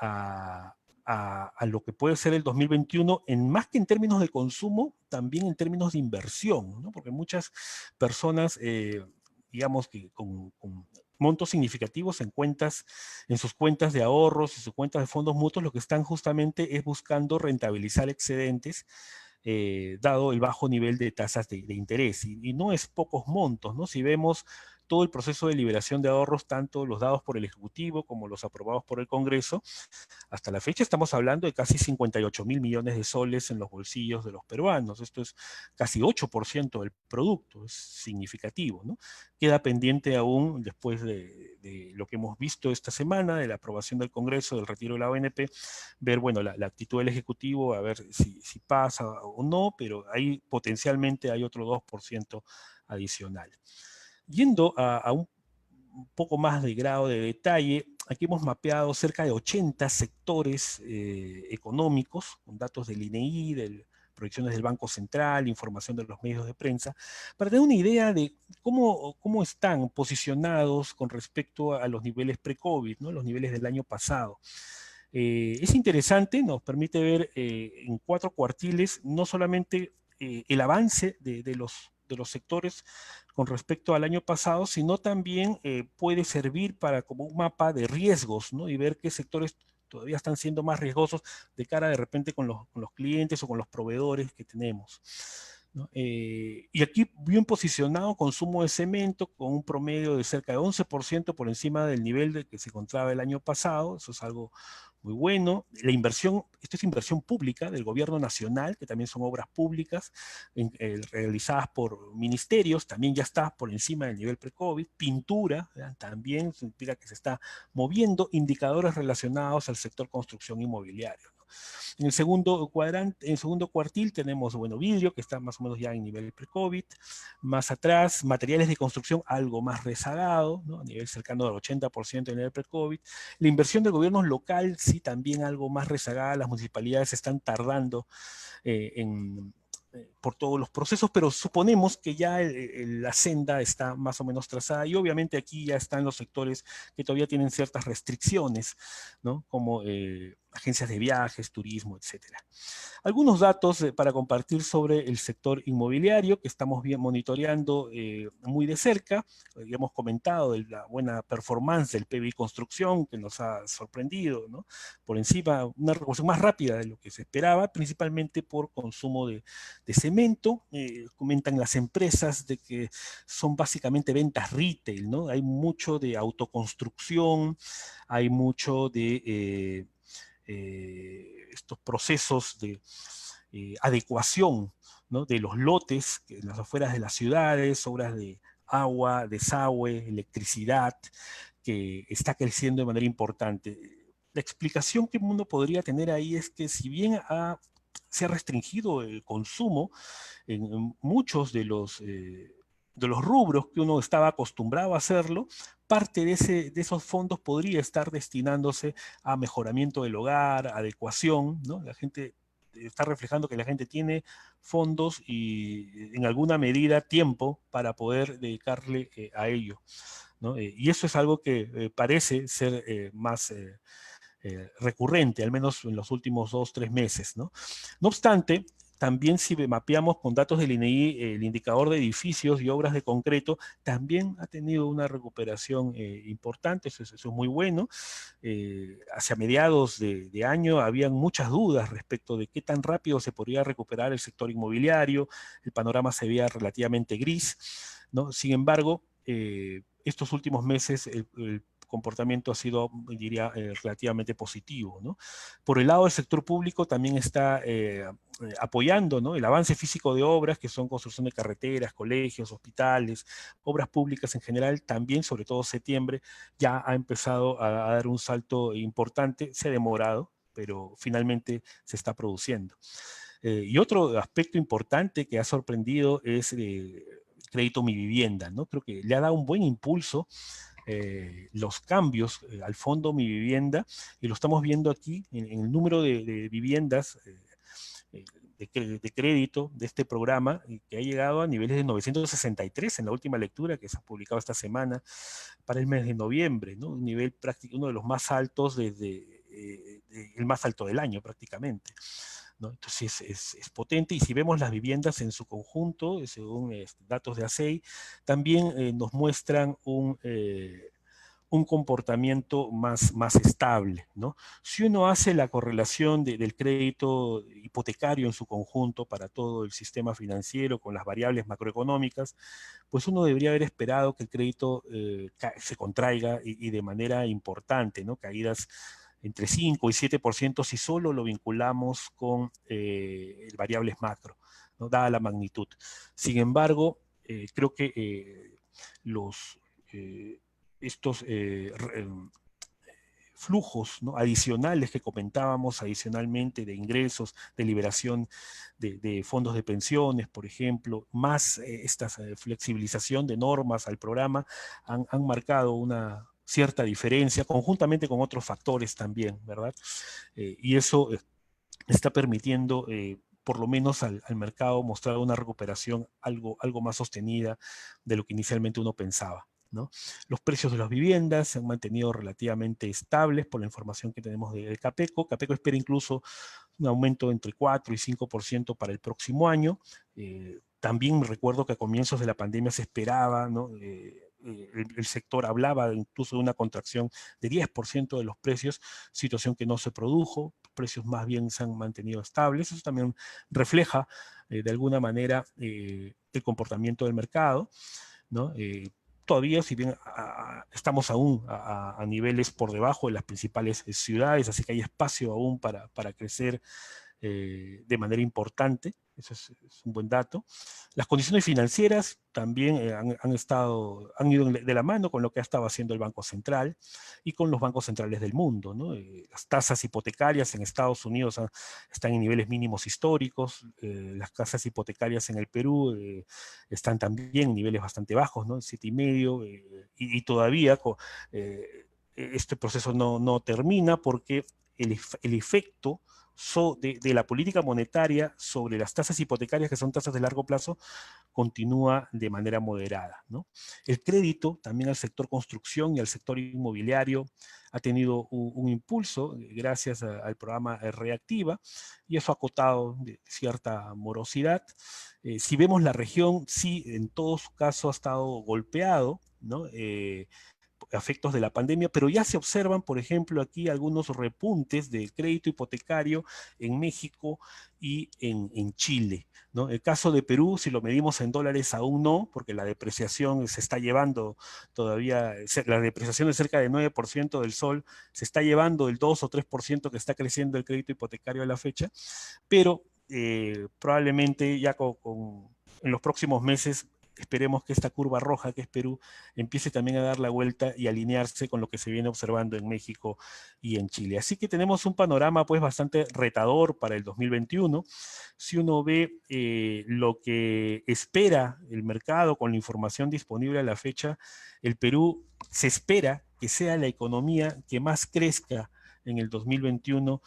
a lo que puede ser el 2021, más que en términos de consumo, también en términos de inversión, ¿no? Porque muchas personas, digamos que con montos significativos en sus cuentas de ahorros, en sus cuentas de fondos mutuos, lo que están justamente es buscando rentabilizar excedentes, dado el bajo nivel de tasas de interés. Y no es pocos montos, ¿no? Si vemos todo el proceso de liberación de ahorros, tanto los dados por el Ejecutivo como los aprobados por el Congreso, hasta la fecha estamos hablando de casi 58.000 millones de soles en los bolsillos de los peruanos. Esto es casi 8% del producto, es significativo, ¿no? Queda pendiente aún, después de lo que hemos visto esta semana, de la aprobación del Congreso, del retiro de la ONP, ver, bueno, la actitud del Ejecutivo, a ver si pasa o no, pero ahí potencialmente hay otro 2% adicional. Yendo a un poco más de grado de detalle, aquí hemos mapeado cerca de 80 sectores económicos, con datos del INEI, del proyecciones del Banco Central, información de los medios de prensa, para tener una idea de cómo están posicionados con respecto a los niveles pre-COVID, ¿no? Los niveles del año pasado. Es interesante, nos permite ver en 4 cuartiles no solamente el avance de los sectores con respecto al año pasado, sino también puede servir para como un mapa de riesgos, ¿no? Y ver qué sectores todavía están siendo más riesgosos de cara de repente con los clientes o con los proveedores que tenemos, ¿no? Y aquí bien posicionado consumo de cemento con un promedio de cerca de 11% por encima del nivel de que se encontraba el año pasado. Eso es algo muy bueno. La inversión, esto es inversión pública del gobierno nacional, que también son obras públicas realizadas por ministerios, también ya está por encima del nivel pre-COVID. Pintura, también significa que se está moviendo. Indicadores relacionados al sector construcción inmobiliario. En el segundo cuadrante, en el segundo cuartil tenemos, bueno, vidrio, que está más o menos ya en nivel pre-COVID. Más atrás, materiales de construcción algo más rezagado, ¿no? A nivel cercano al 80% del nivel pre-COVID. La inversión del gobierno local, sí, también algo más rezagada. Las municipalidades están tardando por todos los procesos, pero suponemos que ya la senda está más o menos trazada, y obviamente aquí ya están los sectores que todavía tienen ciertas restricciones, ¿no? Como agencias de viajes, turismo, etcétera. Algunos datos para compartir sobre el sector inmobiliario que estamos bien monitoreando muy de cerca. Ya hemos comentado de la buena performance del PBI Construcción, que nos ha sorprendido, ¿no? Por encima, una recuperación más rápida de lo que se esperaba, principalmente por consumo de cemento. Comentan las empresas de que son básicamente ventas retail, ¿no? Hay mucho de autoconstrucción, hay mucho de estos procesos de adecuación, ¿no? De los lotes en las afueras de las ciudades, obras de agua, desagüe, electricidad, que está creciendo de manera importante. La explicación que uno podría tener ahí es que si bien se ha restringido el consumo en muchos de los rubros que uno estaba acostumbrado a hacerlo, parte de esos fondos podría estar destinándose a mejoramiento del hogar, adecuación, ¿no? La gente está reflejando que la gente tiene fondos y en alguna medida tiempo para poder dedicarle a ello, ¿no? Y eso es algo que parece ser más recurrente, al menos en los últimos 2-3 meses, ¿no? No obstante, también si mapeamos con datos del INEI, el indicador de edificios y obras de concreto también ha tenido una recuperación importante, eso es muy bueno. Hacia mediados de año habían muchas dudas respecto de qué tan rápido se podría recuperar el sector inmobiliario, el panorama se veía relativamente gris, ¿no? Sin embargo, estos últimos meses el comportamiento ha sido, diría, relativamente positivo, ¿no? Por el lado del sector público también está apoyando, ¿no? El avance físico de obras, que son construcción de carreteras, colegios, hospitales, obras públicas en general, también, sobre todo septiembre, ya ha empezado a dar un salto importante, se ha demorado, pero finalmente se está produciendo. Y otro aspecto importante que ha sorprendido es el crédito Mi Vivienda, ¿no? Creo que le ha dado un buen impulso los cambios al fondo Mi Vivienda, y lo estamos viendo aquí en el número de viviendas de crédito de este programa, que ha llegado a niveles de 963 en la última lectura que se ha publicado esta semana para el mes de noviembre, ¿no? Un nivel práctico, uno de los más altos desde el más alto del año prácticamente, ¿no? Entonces es potente, y si vemos las viviendas en su conjunto, según datos de ASEI, también nos muestran un comportamiento más estable, ¿no? Si uno hace la correlación del crédito hipotecario en su conjunto para todo el sistema financiero con las variables macroeconómicas, pues uno debería haber esperado que el crédito se contraiga y de manera importante, ¿no? Caídas entre 5 y 7% si solo lo vinculamos con variables macro, ¿no? Dada la magnitud. Sin embargo, creo que estos flujos, ¿no? Adicionales que comentábamos adicionalmente de ingresos, de liberación de fondos de pensiones, por ejemplo, más esta flexibilización de normas al programa, han marcado una cierta diferencia, conjuntamente con otros factores también, ¿verdad? Y eso está permitiendo por lo menos al mercado mostrar una recuperación algo más sostenida de lo que inicialmente uno pensaba, ¿no? Los precios de las viviendas se han mantenido relativamente estables por la información que tenemos de Capeco. Capeco espera incluso un aumento entre 4 y 5% para el próximo año. También recuerdo que a comienzos de la pandemia se esperaba, ¿no? El sector hablaba incluso de una contracción de 10% de los precios, situación que no se produjo, precios más bien se han mantenido estables. Eso también refleja de alguna manera el comportamiento del mercado, ¿no? Todavía, si bien estamos aún a niveles por debajo de las principales ciudades, así que hay espacio aún para crecer de manera importante. Eso es un buen dato. Las condiciones financieras también han ido de la mano con lo que ha estado haciendo el Banco Central y con los bancos centrales del mundo, ¿no? Las tasas hipotecarias en Estados Unidos están en niveles mínimos históricos, las tasas hipotecarias en el Perú están también en niveles bastante bajos, ¿no? 7,5, y todavía este proceso no termina porque el efecto de la política monetaria sobre las tasas hipotecarias, que son tasas de largo plazo, continúa de manera moderada, ¿no? El crédito también al sector construcción y al sector inmobiliario ha tenido un impulso gracias al programa Reactiva, y eso ha acotado cierta morosidad. Si vemos la región, sí, en todo su caso ha estado golpeado, ¿no? Efectos de la pandemia, pero ya se observan, por ejemplo, aquí algunos repuntes del crédito hipotecario en México y en Chile, ¿no? El caso de Perú, si lo medimos en dólares, aún no, porque la depreciación se está llevando todavía, la depreciación de cerca del 9% del sol se está llevando el 2 o 3% que está creciendo el crédito hipotecario a la fecha, pero probablemente ya en los próximos meses esperemos que esta curva roja que es Perú empiece también a dar la vuelta y alinearse con lo que se viene observando en México y en Chile. Así que tenemos un panorama pues bastante retador para el 2021. Si uno ve lo que espera el mercado con la información disponible a la fecha, el Perú se espera que sea la economía que más crezca en el 2021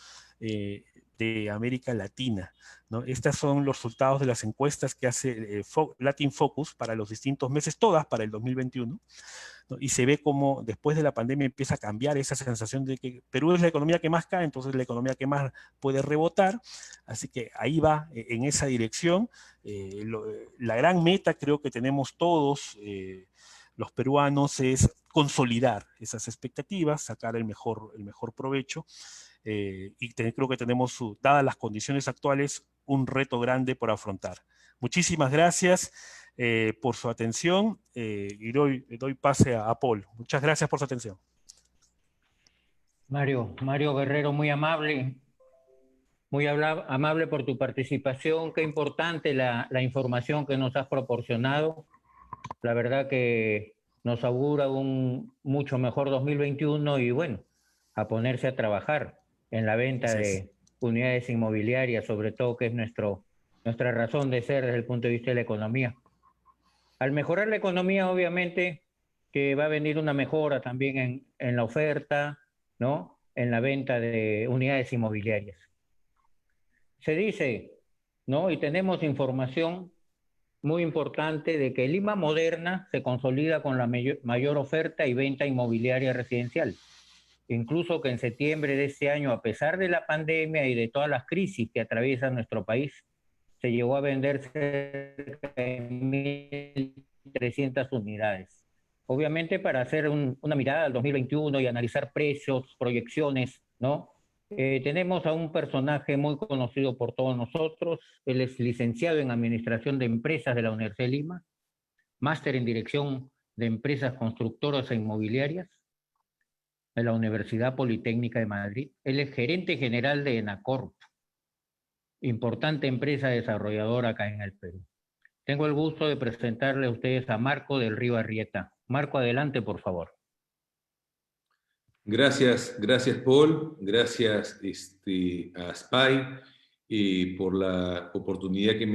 de América Latina, ¿no? Estos son los resultados de las encuestas que hace Latin Focus para los distintos meses, todas para el 2021, ¿no? Y se ve como después de la pandemia empieza a cambiar esa sensación de que Perú es la economía que más cae, entonces la economía que más puede rebotar, así que ahí va en esa dirección. La gran meta creo que tenemos todos los peruanos es consolidar esas expectativas, sacar el mejor provecho. Y creo que tenemos, dadas las condiciones actuales, un reto grande por afrontar. Muchísimas gracias por su atención y doy pase a Paul. Muchas gracias por su atención. Mario Guerrero, muy amable por tu participación. Qué importante la información que nos has proporcionado. La verdad que nos augura un mucho mejor 2021 y bueno, a ponerse a trabajar en la venta de unidades inmobiliarias, sobre todo, que es nuestra razón de ser desde el punto de vista de la economía. Al mejorar la economía, obviamente, que va a venir una mejora también en la oferta, ¿no? En la venta de unidades inmobiliarias. Se dice, ¿no? Y tenemos información muy importante de que Lima Moderna se consolida con la mayor oferta y venta inmobiliaria residencial. Incluso que en septiembre de este año, a pesar de la pandemia y de todas las crisis que atraviesa nuestro país, se llegó a vender cerca de 1.300 unidades. Obviamente, para hacer una mirada al 2021 y analizar precios, proyecciones, ¿no? Tenemos a un personaje muy conocido por todos nosotros. Él es licenciado en Administración de Empresas de la Universidad de Lima, máster en Dirección de Empresas Constructoras e Inmobiliarias de la Universidad Politécnica de Madrid. Él es gerente general de Enacorp, importante empresa desarrolladora acá en el Perú. Tengo el gusto de presentarle a ustedes a Marco del Río Arrieta. Marco, adelante, por favor. Gracias Paul, gracias a SPY por la oportunidad que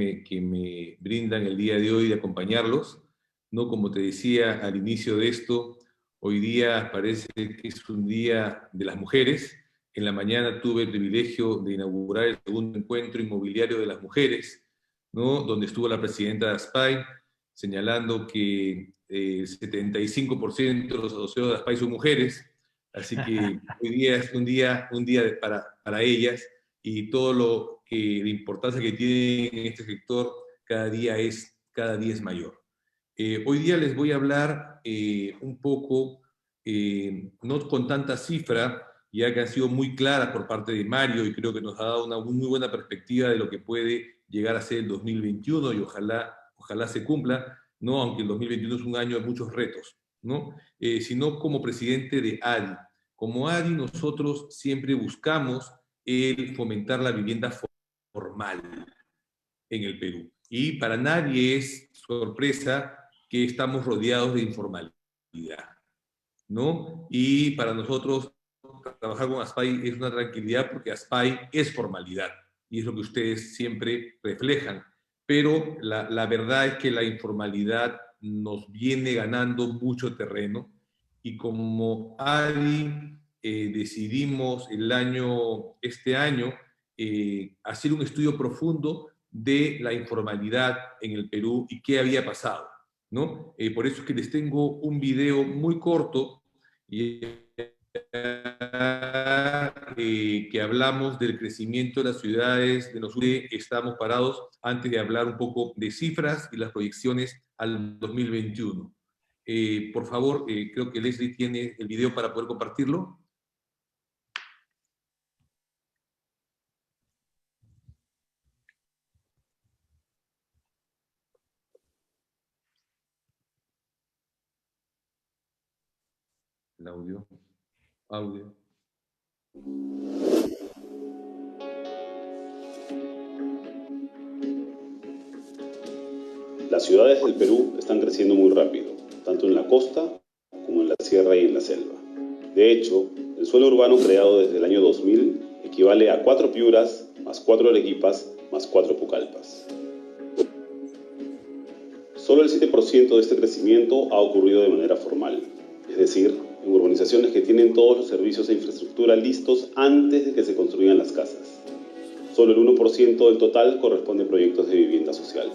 me brindan el día de hoy de acompañarlos, ¿no? Como te decía al inicio de esto, hoy día parece que es un día de las mujeres, En la mañana tuve el privilegio de inaugurar el segundo encuentro inmobiliario de las mujeres, ¿no? Donde estuvo la presidenta de ASPAI, señalando que el 75% de los asociados de ASPAI son mujeres, así que hoy día es un día para ellas, y todo lo que la importancia que tienen en este sector cada día es mayor. Hoy día les voy a hablar un poco, no con tanta cifra, ya que han sido muy claras por parte de Mario, y creo que nos ha dado una muy buena perspectiva de lo que puede llegar a ser el 2021, y ojalá se cumpla, ¿no? Aunque el 2021 es un año de muchos retos, ¿no? Sino como presidente de ADI. Como ADI nosotros siempre buscamos el fomentar la vivienda formal en el Perú. Y para nadie es sorpresa que estamos rodeados de informalidad, ¿no? Y para nosotros trabajar con ASPAI es una tranquilidad, porque ASPAI es formalidad, y es lo que ustedes siempre reflejan. Pero la verdad es que la informalidad nos viene ganando mucho terreno, y como ADI decidimos este año hacer un estudio profundo de la informalidad en el Perú y qué había pasado, ¿no? Por eso es que les tengo un video muy corto que hablamos del crecimiento de las ciudades de los que estamos parados, antes de hablar un poco de cifras y las proyecciones al 2021. Por favor, creo que Leslie tiene el video para poder compartirlo. El audio. Las ciudades del Perú están creciendo muy rápido, tanto en la costa como en la sierra y en la selva. De hecho, el suelo urbano creado desde el año 2000 equivale a 4 Piuras, más 4 Arequipas, más 4 Pucallpas. Solo el 7% de este crecimiento ha ocurrido de manera formal, es decir, en urbanizaciones que tienen todos los servicios e infraestructura listos antes de que se construyan las casas. Solo el 1% del total corresponde a proyectos de vivienda social.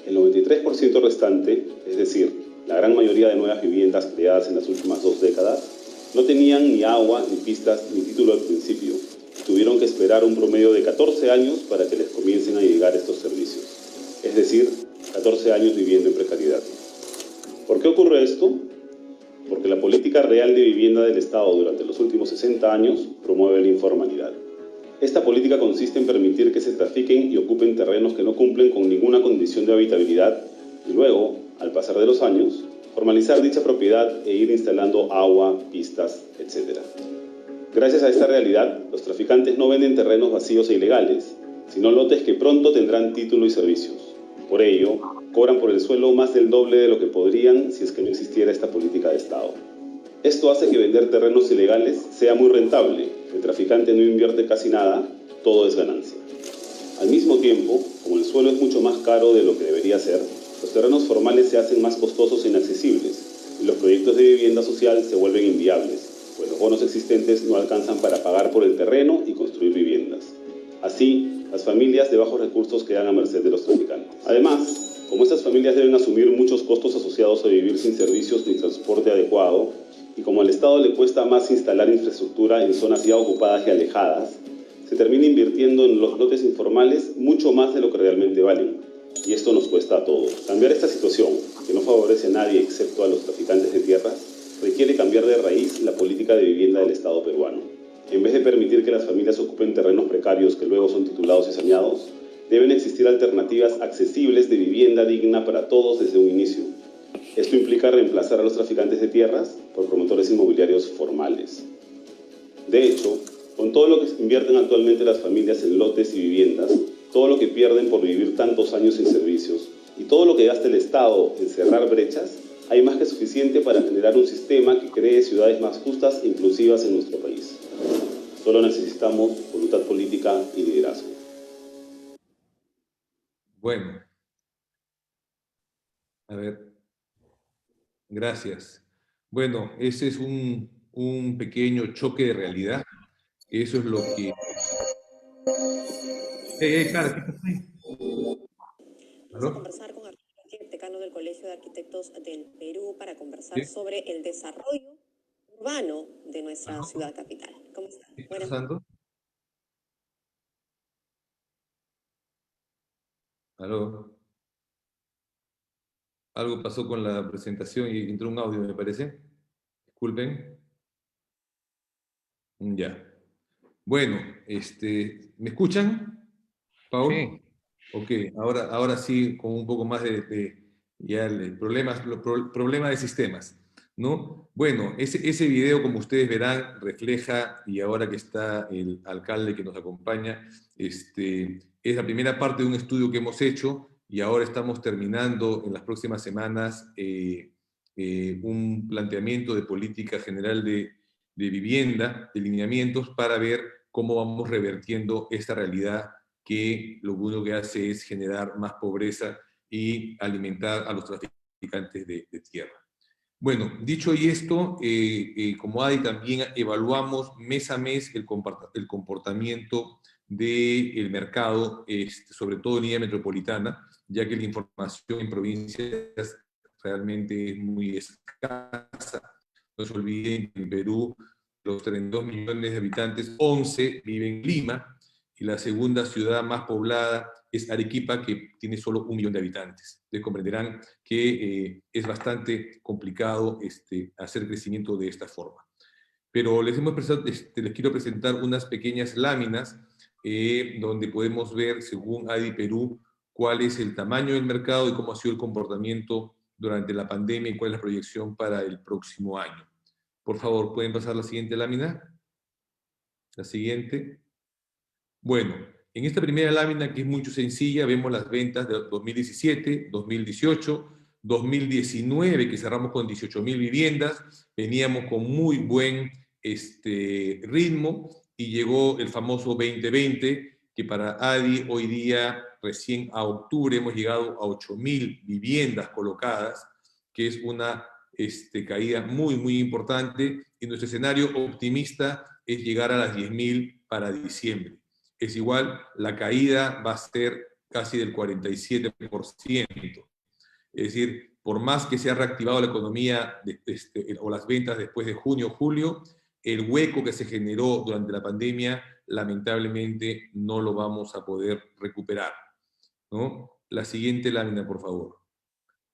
El 93% restante, es decir, la gran mayoría de nuevas viviendas creadas en las últimas 2 décadas, no tenían ni agua, ni pistas, ni título al principio. Tuvieron que esperar un promedio de 14 años para que les comiencen a llegar estos servicios. Es decir, 14 años viviendo en precariedad. ¿Por qué ocurre esto? Porque la política real de vivienda del Estado durante los últimos 60 años promueve la informalidad. Esta política consiste en permitir que se trafiquen y ocupen terrenos que no cumplen con ninguna condición de habitabilidad, y luego, al pasar de los años, formalizar dicha propiedad e ir instalando agua, pistas, etc. Gracias a esta realidad, los traficantes no venden terrenos vacíos e ilegales, sino lotes que pronto tendrán título y servicios. Por ello, cobran por el suelo más del doble de lo que podrían si es que no existiera esta política de Estado. Esto hace que vender terrenos ilegales sea muy rentable. El traficante no invierte casi nada, todo es ganancia. Al mismo tiempo, como el suelo es mucho más caro de lo que debería ser, los terrenos formales se hacen más costosos e inaccesibles, y los proyectos de vivienda social se vuelven inviables, pues los bonos existentes no alcanzan para pagar por el terreno y construir viviendas. Así, las familias de bajos recursos quedan a merced de los traficantes. Además, como estas familias deben asumir muchos costos asociados a vivir sin servicios ni transporte adecuado, y como al Estado le cuesta más instalar infraestructura en zonas ya ocupadas y alejadas, se termina invirtiendo en los lotes informales mucho más de lo que realmente valen. Y esto nos cuesta a todos. Cambiar esta situación, que no favorece a nadie excepto a los traficantes de tierras, requiere cambiar de raíz la política de vivienda del Estado peruano. En vez de permitir que las familias ocupen terrenos precarios que luego son titulados y saneados, deben existir alternativas accesibles de vivienda digna para todos desde un inicio. Esto implica reemplazar a los traficantes de tierras por promotores inmobiliarios formales. De hecho, con todo lo que invierten actualmente las familias en lotes y viviendas, todo lo que pierden por vivir tantos años sin servicios y todo lo que gasta el Estado en cerrar brechas, hay más que suficiente para generar un sistema que cree ciudades más justas e inclusivas en nuestro país. Solo necesitamos voluntad política y liderazgo. Bueno, a ver. Gracias. Bueno, ese es un pequeño choque de realidad, Eso es lo que... Clara, ¿qué pasa ahí? Vamos a conversar con Arturo Quiep, decano del Colegio de Arquitectos del Perú, para conversar sobre el desarrollo urbano de nuestra ciudad capital. ¿Cómo está? ¿Qué está pasando? ¿Aló? Algo pasó con la presentación y entró un audio, me parece. Disculpen. Ya. Bueno, ¿me escuchan, Paul? Sí. Ok, ahora sí, con un poco más ya el problema de sistemas, ¿no? Bueno, ese video, como ustedes verán, refleja, y ahora que está el alcalde que nos acompaña, es la primera parte de un estudio que hemos hecho, y ahora estamos terminando en las próximas semanas un planteamiento de política general de vivienda, de lineamientos, para ver cómo vamos revertiendo esta realidad que lo único que hace es generar más pobreza y alimentar a los traficantes de tierra. Bueno, dicho y esto, como ADI también evaluamos mes a mes el comportamiento del mercado, sobre todo en línea metropolitana, ya que la información en provincias realmente es muy escasa. No se olviden que en Perú, los 32 millones de habitantes, 11 viven en Lima, y la segunda ciudad más poblada es Arequipa, que tiene solo 1 millón de habitantes. Ustedes comprenderán que es bastante complicado hacer crecimiento de esta forma. Pero les quiero presentar unas pequeñas láminas donde podemos ver, según ADI Perú, cuál es el tamaño del mercado y cómo ha sido el comportamiento durante la pandemia y cuál es la proyección para el próximo año. Por favor, ¿pueden pasar la siguiente lámina? La siguiente. Bueno, en esta primera lámina, que es muy sencilla, vemos las ventas de 2017, 2018, 2019, que cerramos con 18.000 viviendas, veníamos con muy buen ritmo, y llegó el famoso 2020, que para ADI hoy día, recién a octubre, hemos llegado a 8.000 viviendas colocadas, que es una caída muy importante, y nuestro escenario optimista es llegar a las 10.000 para diciembre. Es igual, la caída va a ser casi del 47%. Es decir, por más que se ha reactivado la economía o las ventas después de junio, julio, el hueco que se generó durante la pandemia, lamentablemente no lo vamos a poder recuperar, ¿no? La siguiente lámina, por favor,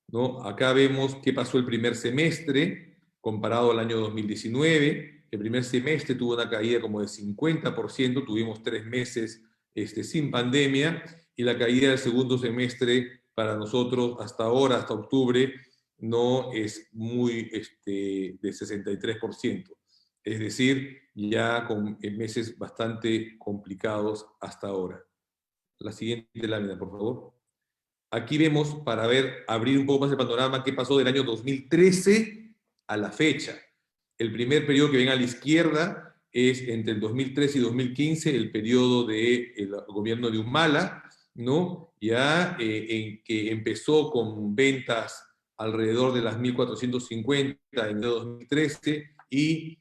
¿no? Acá vemos qué pasó el primer semestre comparado al año 2019. El primer semestre tuvo una caída como de 50%, tuvimos 3 meses sin pandemia, y la caída del segundo semestre para nosotros hasta ahora, hasta octubre, no es muy de 63%. Es decir, ya con meses bastante complicados hasta ahora. La siguiente lámina, por favor. Aquí vemos, para abrir un poco más el panorama, qué pasó del año 2013 a la fecha. El primer periodo que ven a la izquierda es entre el 2013 y 2015, el periodo del gobierno de Humala, ¿no? Ya en que empezó con ventas alrededor de las 1.450 en el 2013, y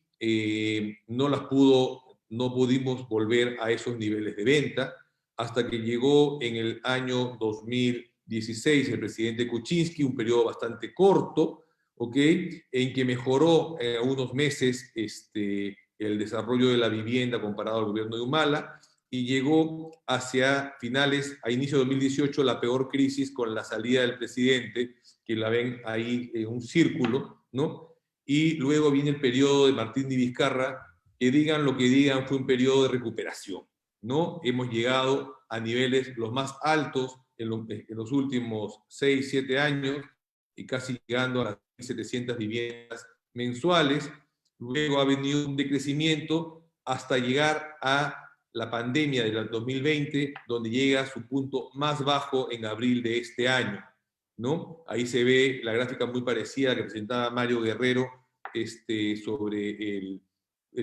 no pudimos volver a esos niveles de venta, hasta que llegó en el año 2016 el presidente Kuczynski, un periodo bastante corto, en que mejoró en unos meses el desarrollo de la vivienda comparado al gobierno de Humala, y llegó hacia finales, a inicio de 2018, la peor crisis con la salida del presidente, que la ven ahí en un círculo, ¿no? Y luego viene el periodo de Martín de Vizcarra, que digan lo que digan, fue un periodo de recuperación, ¿no? Hemos llegado a niveles los más altos en los últimos 6, 7 años, y casi llegando a las 1.700 viviendas mensuales. Luego ha venido un decrecimiento hasta llegar a la pandemia del 2020, donde llega a su punto más bajo en abril de este año, ¿no? Ahí se ve la gráfica muy parecida a la que presentaba Mario Guerrero sobre el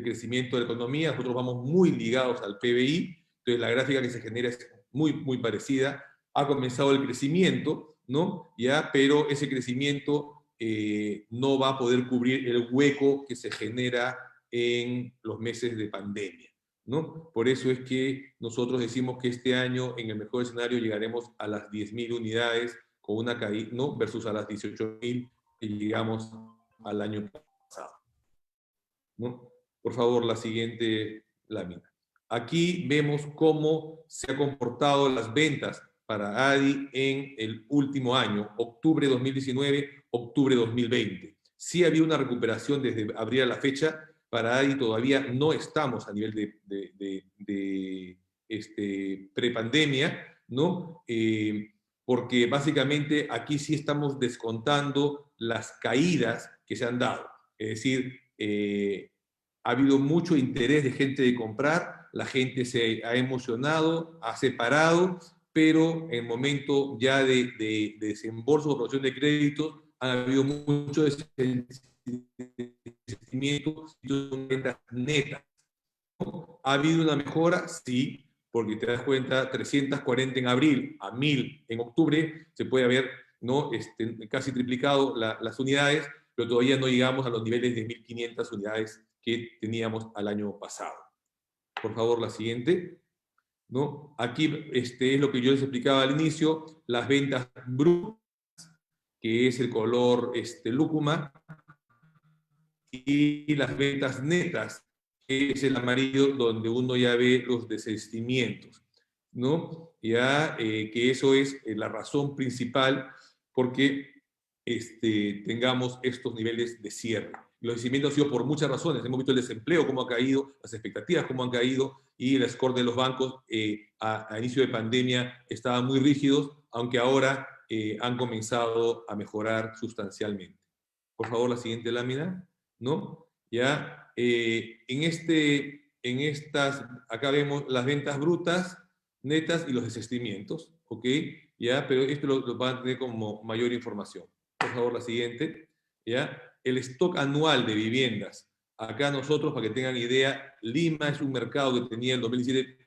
crecimiento de la economía. Nosotros vamos muy ligados al PBI, entonces la gráfica que se genera es muy parecida. Ha comenzado el crecimiento, ¿no? Ya, pero ese crecimiento no va a poder cubrir el hueco que se genera en los meses de pandemia, ¿no? Por eso es que nosotros decimos que este año, en el mejor escenario, llegaremos a las 10.000 unidades con una caída, ¿no? Versus a las 18.000 que llegamos al año pasado, ¿no? Por favor, la siguiente lámina. Aquí vemos cómo se han comportado las ventas para ADI en el último año, octubre 2019, octubre 2020. Sí había una recuperación desde abril a la fecha. Para ADI todavía no estamos a nivel de prepandemia, ¿no? Porque básicamente aquí sí estamos descontando las caídas que se han dado. Es decir, ha habido mucho interés de gente de comprar, la gente se ha emocionado, ha separado, pero en el momento ya de desembolso o aprobación de créditos, ha habido mucho desistimiento y ventas netas. ¿Ha habido una mejora? Sí, porque te das cuenta, 340 en abril a 1.000 en octubre, se puede haber, ¿no? Casi triplicado las unidades, pero todavía no llegamos a los niveles de 1.500 unidades que teníamos al año pasado. Por favor, la siguiente, ¿no? Aquí es lo que yo les explicaba al inicio, las ventas brutas, que es el color lúcuma, y las ventas netas, que es el amarillo, donde uno ya ve los desistimientos, ¿no? Ya que eso es la razón principal porque tengamos estos niveles de cierre. Los desistimientos han sido por muchas razones. Hemos visto el desempleo, cómo ha caído, las expectativas, cómo han caído, y el score de los bancos a inicio de pandemia estaban muy rígidos, aunque ahora han comenzado a mejorar sustancialmente. Por favor, la siguiente lámina, ¿no? Ya, acá vemos las ventas brutas, netas y los desistimientos, ¿ok? Ya, pero esto lo van a tener como mayor información. Por favor, la siguiente, ¿ya? El stock anual de viviendas. Acá nosotros, para que tengan idea, Lima es un mercado que tenía en 2017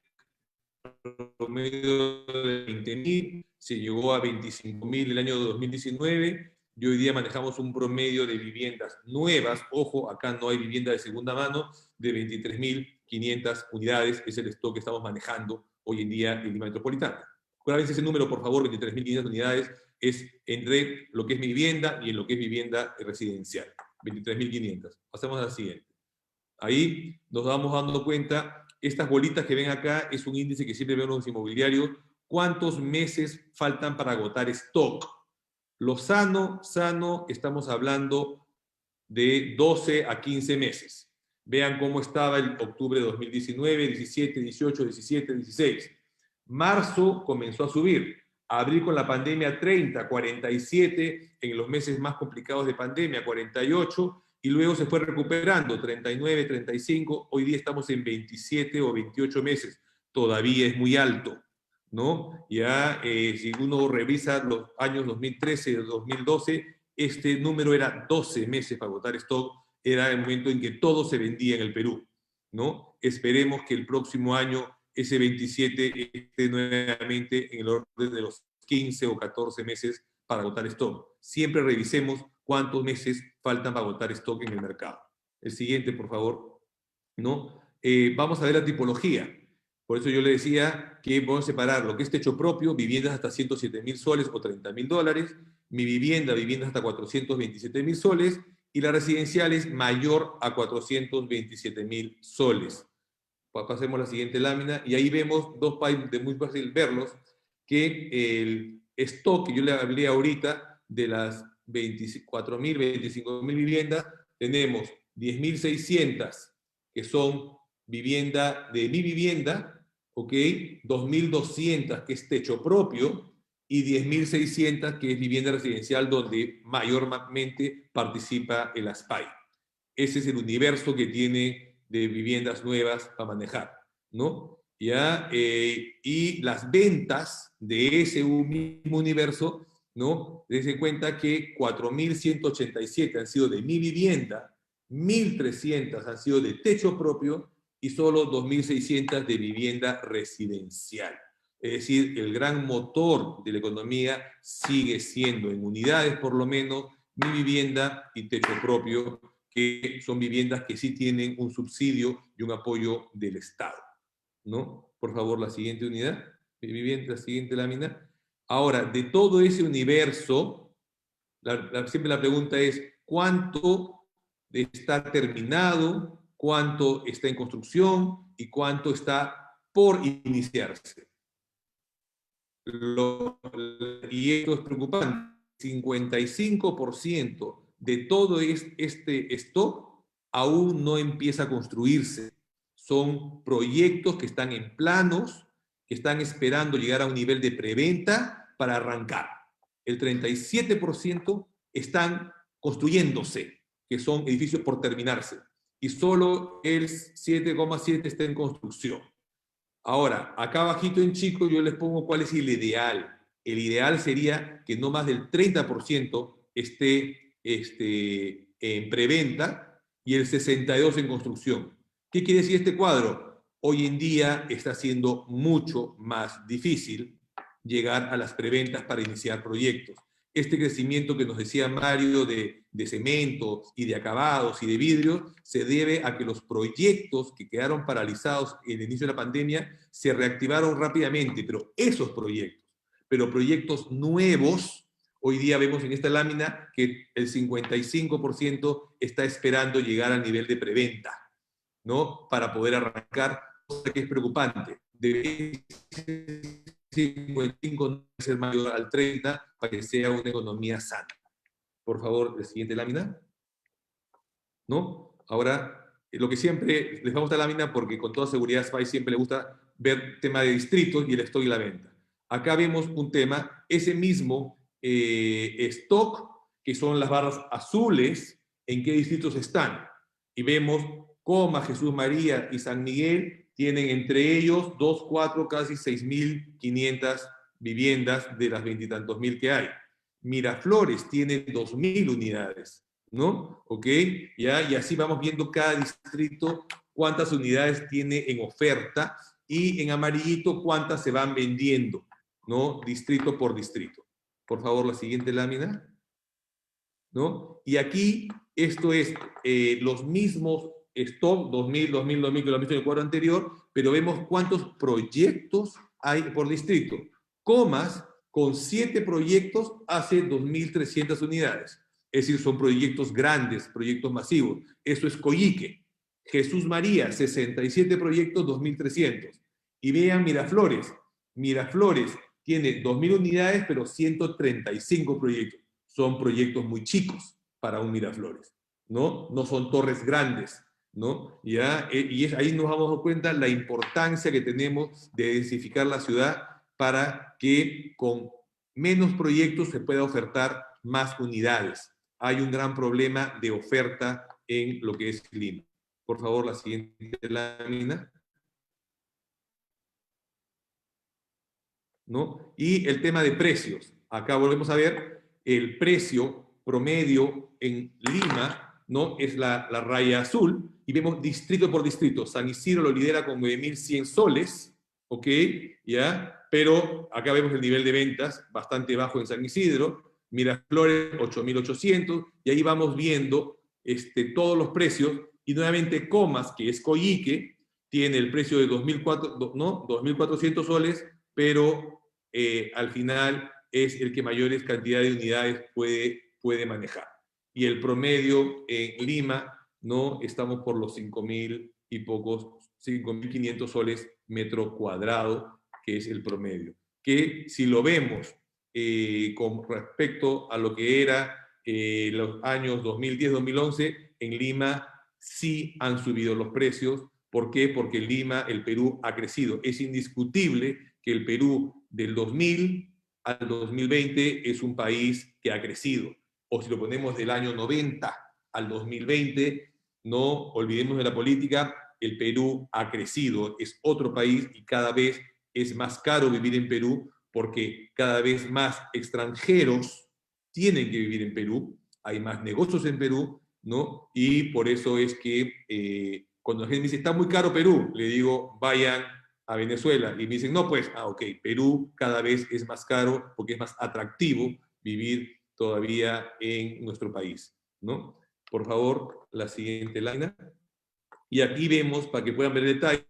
promedio de 20.000, se llegó a 25.000 el año 2019, y hoy día manejamos un promedio de viviendas nuevas, ojo, acá no hay vivienda de segunda mano, de 23.500 unidades, es el stock que estamos manejando hoy en día en Lima Metropolitana. Grábense ese número, por favor, 23.500 unidades, es entre lo que es mi vivienda y en lo que es vivienda residencial. 23.500. Pasamos a la siguiente. Ahí nos vamos dando cuenta, estas bolitas que ven acá es un índice que siempre vemos en los inmobiliarios, cuántos meses faltan para agotar stock. Lo sano, estamos hablando de 12 a 15 meses. Vean cómo estaba el octubre de 2019, 17, 18, 17, 16. Marzo comenzó a subir. Abril con la pandemia 30, 47, en los meses más complicados de pandemia 48, y luego se fue recuperando 39, 35, hoy día estamos en 27 o 28 meses. Todavía es muy alto, ¿no? Ya si uno revisa los años 2013 y 2012, este número era 12 meses para agotar stock, era el momento en que todo se vendía en el Perú, ¿no? Esperemos que el próximo año ese 27 esté nuevamente en el orden de los 15 o 14 meses para agotar stock. Siempre revisemos cuántos meses faltan para agotar stock en el mercado. El siguiente, por favor, ¿no? Vamos a ver la tipología. Por eso yo le decía que vamos a separar lo que es techo propio, viviendas hasta 107.000 soles o 30.000 dólares, mi viviendas hasta 427.000 soles, y las residenciales mayor a 427.000 soles. Pasemos a la siguiente lámina, y ahí vemos dos países de muy fácil verlos, que el stock que yo le hablé ahorita de las 24.000, 25.000 viviendas, tenemos 10.600 que son vivienda de mi vivienda, ¿ok? 2.200 que es techo propio, y 10.600 que es vivienda residencial donde mayormente participa el ASPAI. Ese es el universo que tiene de viviendas nuevas para manejar, ¿no? ¿Ya? Y las ventas de ese mismo universo, ¿no? Dense cuenta que 4.187 han sido de mi vivienda, 1.300 han sido de techo propio y solo 2.600 de vivienda residencial. Es decir, el gran motor de la economía sigue siendo, en unidades por lo menos, mi vivienda y techo propio, que son viviendas que sí tienen un subsidio y un apoyo del Estado. ¿no? Por favor, la siguiente unidad, la siguiente lámina. Ahora, de todo ese universo, siempre la pregunta es, ¿cuánto está terminado? ¿Cuánto está en construcción? ¿Y cuánto está por iniciarse? Y esto es preocupante. 55% de todo este stock aún no empieza a construirse. Son proyectos que están en planos, que están esperando llegar a un nivel de preventa para arrancar. El 37% están construyéndose, que son edificios por terminarse. Y solo el 7,7% está en construcción. Ahora, acá abajito en chico yo les pongo cuál es el ideal. El ideal sería que no más del 30% esté en preventa y el 62% en construcción. ¿Qué quiere decir este cuadro? Hoy en día está siendo mucho más difícil llegar a las preventas para iniciar proyectos. Este crecimiento que nos decía Mario de cemento y de acabados y de vidrio se debe a que los proyectos que quedaron paralizados en el inicio de la pandemia se reactivaron rápidamente, pero esos proyectos nuevos, hoy día vemos en esta lámina que el 55% está esperando llegar al nivel de preventa, ¿no? Para poder arrancar, cosa que es preocupante. Debe 55 no ser mayor al 30 para que sea una economía sana. Por favor, la siguiente lámina. ¿No? Ahora, lo que siempre les vamos a la lámina porque con toda seguridad SPY siempre le gusta ver tema de distritos y el stock y la venta. Acá vemos un tema, ese mismo stock, que son las barras azules, en qué distritos están. Y vemos Coma, Jesús María y San Miguel tienen entre ellos 2, 4, casi 6.500 viviendas de las 20 y tantos mil que hay. Miraflores tiene 2.000 unidades, ¿no? ¿Ok? ¿Ya? Y así vamos viendo cada distrito cuántas unidades tiene en oferta y en amarillito cuántas se van vendiendo, ¿no? Distrito por distrito. Por favor, la siguiente lámina. ¿No? Y aquí esto es los mismos stock, 2.000, 2.000, 2.000, que lo han visto en el cuadro anterior, pero vemos cuántos proyectos hay por distrito. Comas, con 7 proyectos hace 2.300 unidades. Es decir, son proyectos grandes, proyectos masivos. Eso es Coyique. Jesús María, 67 proyectos, 2.300. Y vean Miraflores. Miraflores tiene 2.000 unidades, pero 135 proyectos. Son proyectos muy chicos para un Miraflores, ¿no? No son torres grandes, ¿no? ¿Ya? Y ahí nos vamos dando cuenta la importancia que tenemos de densificar la ciudad para que con menos proyectos se pueda ofertar más unidades. Hay un gran problema de oferta en lo que es Lima. Por favor, la siguiente lámina. ¿No? Y el tema de precios. Acá volvemos a ver el precio promedio en Lima, ¿no? Es la raya azul, y vemos distrito por distrito. San Isidro lo lidera con 9.100 soles, ¿ok? ¿Ya? Pero acá vemos el nivel de ventas bastante bajo en San Isidro. Miraflores, 8.800, y ahí vamos viendo todos los precios, y nuevamente Comas, que es Coyique, tiene el precio de 2.400 soles, pero al final es el que mayores cantidades de unidades puede manejar. Y el promedio en Lima, ¿no? Estamos por los 5.000 y pocos, 5.500 soles metro cuadrado, que es el promedio. Que si lo vemos con respecto a lo que era los años 2010-2011, en Lima sí han subido los precios. ¿Por qué? Porque Lima, el Perú, ha crecido. Es indiscutible que el Perú del 2000 al 2020 es un país que ha crecido. O si lo ponemos del año 90 al 2020, no olvidemos de la política, el Perú ha crecido, es otro país y cada vez es más caro vivir en Perú porque cada vez más extranjeros tienen que vivir en Perú, hay más negocios en Perú, ¿no? Y por eso es que cuando la gente me dice, está muy caro Perú, le digo, vayan a Venezuela, y me dicen, no, pues, ok, Perú cada vez es más caro porque es más atractivo vivir todavía en nuestro país, ¿no? Por favor, la siguiente lámina. Y aquí vemos, para que puedan ver el detalle,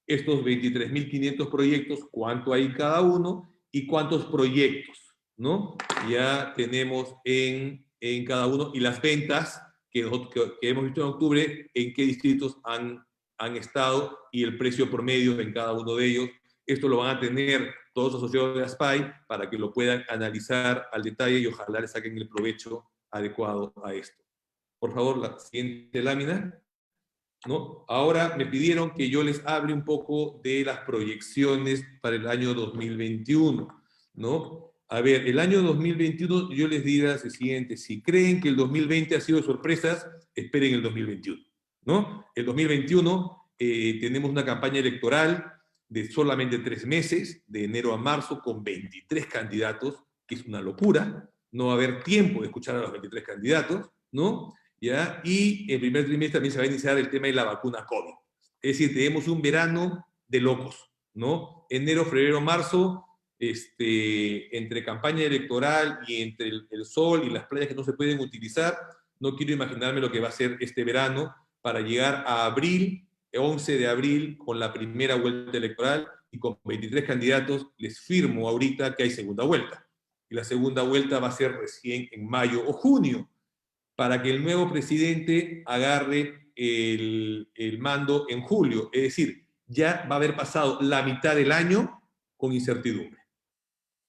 estos 23.500 proyectos, cuánto hay cada uno y cuántos proyectos, ¿no? Ya tenemos en cada uno, y las ventas que hemos visto en octubre, en qué distritos han estado y el precio promedio en cada uno de ellos. Esto lo van a tener todos los asociados de ASPAI para que lo puedan analizar al detalle y ojalá le saquen el provecho adecuado a esto. Por favor, la siguiente lámina, ¿no? Ahora me pidieron que yo les hable un poco de las proyecciones para el año 2021, ¿no? A ver, el año 2021 yo les diría lo siguiente: si creen que el 2020 ha sido de sorpresas, esperen el 2021, ¿no? El 2021 tenemos una campaña electoral de solamente 3 meses, de enero a marzo, con 23 candidatos, que es una locura. No va a haber tiempo de escuchar a los 23 candidatos, ¿no? ¿Ya? Y el primer trimestre también se va a iniciar el tema de la vacuna COVID. Es decir, tenemos un verano de locos, ¿no? Enero, febrero, marzo, entre campaña electoral y entre el sol y las playas que no se pueden utilizar, no quiero imaginarme lo que va a ser este verano para llegar a abril, 11 de abril, con la primera vuelta electoral y con 23 candidatos. Les firmo ahorita que hay segunda vuelta. Y la segunda vuelta va a ser recién en mayo o junio, para que el nuevo presidente agarre el mando en julio. Es decir, ya va a haber pasado la mitad del año con incertidumbre,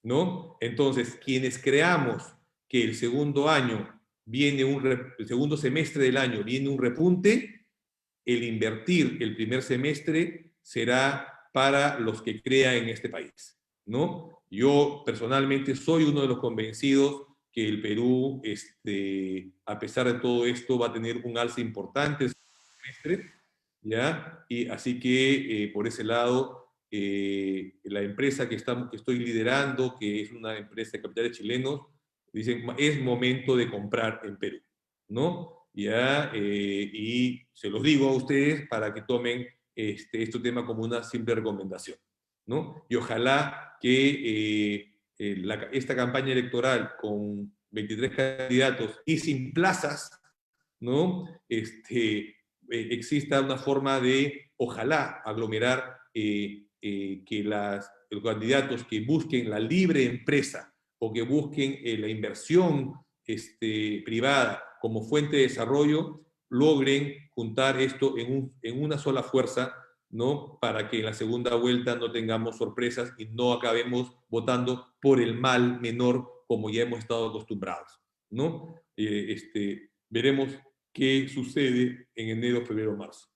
¿no? Entonces, quienes creamos que el segundo semestre del año viene un repunte, el invertir el primer semestre será para los que crean en este país, ¿no? Yo personalmente soy uno de los convencidos que el Perú, a pesar de todo esto, va a tener un alza importante el semestre, ¿ya? Y así que, por ese lado, la empresa que estoy liderando, que es una empresa de capitales chilenos, dicen, es momento de comprar en Perú, ¿no? ¿Ya? Y se los digo a ustedes para que tomen este tema como una simple recomendación, ¿no? Y ojalá que esta campaña electoral con 23 candidatos y sin plazas, ¿no? Exista una forma de, ojalá, aglomerar que los candidatos que busquen la libre empresa o que busquen la inversión privada como fuente de desarrollo, logren juntar esto en una sola fuerza, ¿no? Para que en la segunda vuelta no tengamos sorpresas y no acabemos votando por el mal menor como ya hemos estado acostumbrados, ¿no? Veremos qué sucede en enero, febrero, marzo.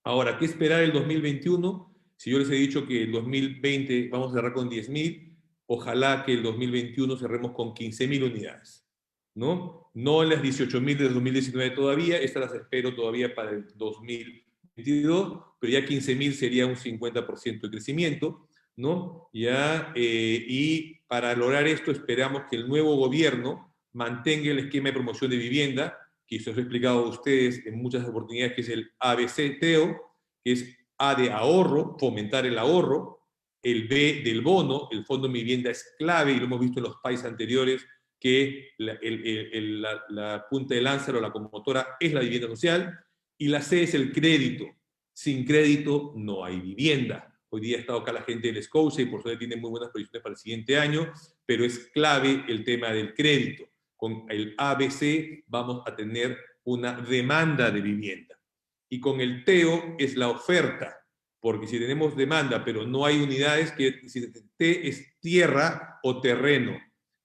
Ahora, ¿qué esperar el 2021? Si yo les he dicho que el 2020 vamos a cerrar con 10.000, ojalá que el 2021 cerremos con 15.000 unidades, ¿no? No en las 18.000 de 2019 todavía, estas las espero todavía para el 2022, pero ya 15.000 sería un 50% de crecimiento, ¿no? Ya, y para lograr esto esperamos que el nuevo gobierno mantenga el esquema de promoción de vivienda, que se os he explicado a ustedes en muchas oportunidades, que es el ABC-TEO, que es A de ahorro, fomentar el ahorro, el B del bono, el Fondo de Vivienda es clave, y lo hemos visto en los países anteriores, que la punta de lanza o la locomotora es la vivienda social, y la C es el crédito. Sin crédito no hay vivienda. Hoy día ha estado acá la gente del Scotia y por suerte tiene muy buenas proyecciones para el siguiente año, pero es clave el tema del crédito. Con el ABC vamos a tener una demanda de vivienda. Y con el TEO es la oferta, porque si tenemos demanda pero no hay unidades, que si T es tierra o terreno.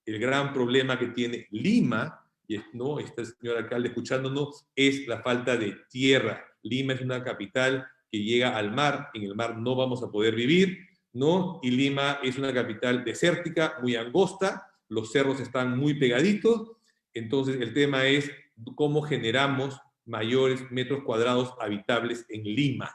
El gran problema que tiene Lima, y no está el señor alcalde escuchándonos, es la falta de tierra. Lima es una capital que llega al mar, en el mar no vamos a poder vivir, ¿no? Y Lima es una capital desértica, muy angosta, los cerros están muy pegaditos, entonces el tema es cómo generamos mayores metros cuadrados habitables en Lima,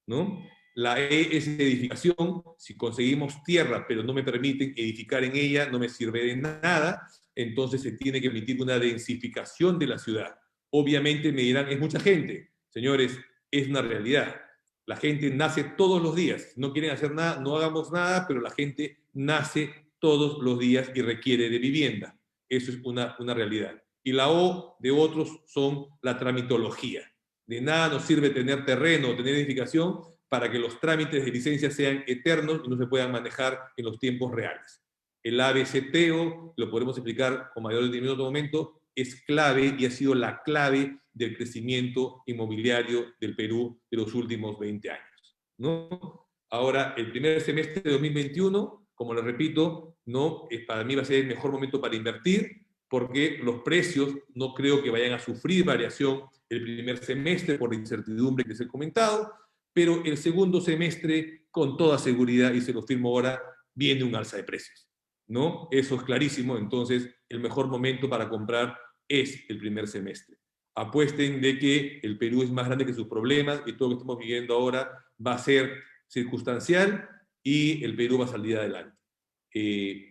¿no? La E es edificación. Si conseguimos tierra pero no me permiten edificar en ella, no me sirve de nada, entonces se tiene que emitir una densificación de la ciudad. Obviamente me dirán, es mucha gente. Señores, es una realidad. La gente nace todos los días. No quieren hacer nada, no hagamos nada, pero la gente nace todos los días y requiere de vivienda. Eso es una realidad. Y la O de otros son la tramitología. De nada nos sirve tener terreno o tener edificación para que los trámites de licencia sean eternos y no se puedan manejar en los tiempos reales. El ABCTO, lo podemos explicar con mayor detenimiento en otro momento, es clave y ha sido la clave del crecimiento inmobiliario del Perú de los últimos 20 años, ¿no? Ahora, el primer semestre de 2021, como les repito, no, para mí va a ser el mejor momento para invertir, porque los precios no creo que vayan a sufrir variación el primer semestre por la incertidumbre que les he comentado, pero el segundo semestre, con toda seguridad, y se lo firmo ahora, viene un alza de precios, ¿no? Eso es clarísimo, entonces el mejor momento para comprar es el primer semestre. Apuesten de que el Perú es más grande que sus problemas y todo lo que estamos viviendo ahora va a ser circunstancial y el Perú va a salir adelante.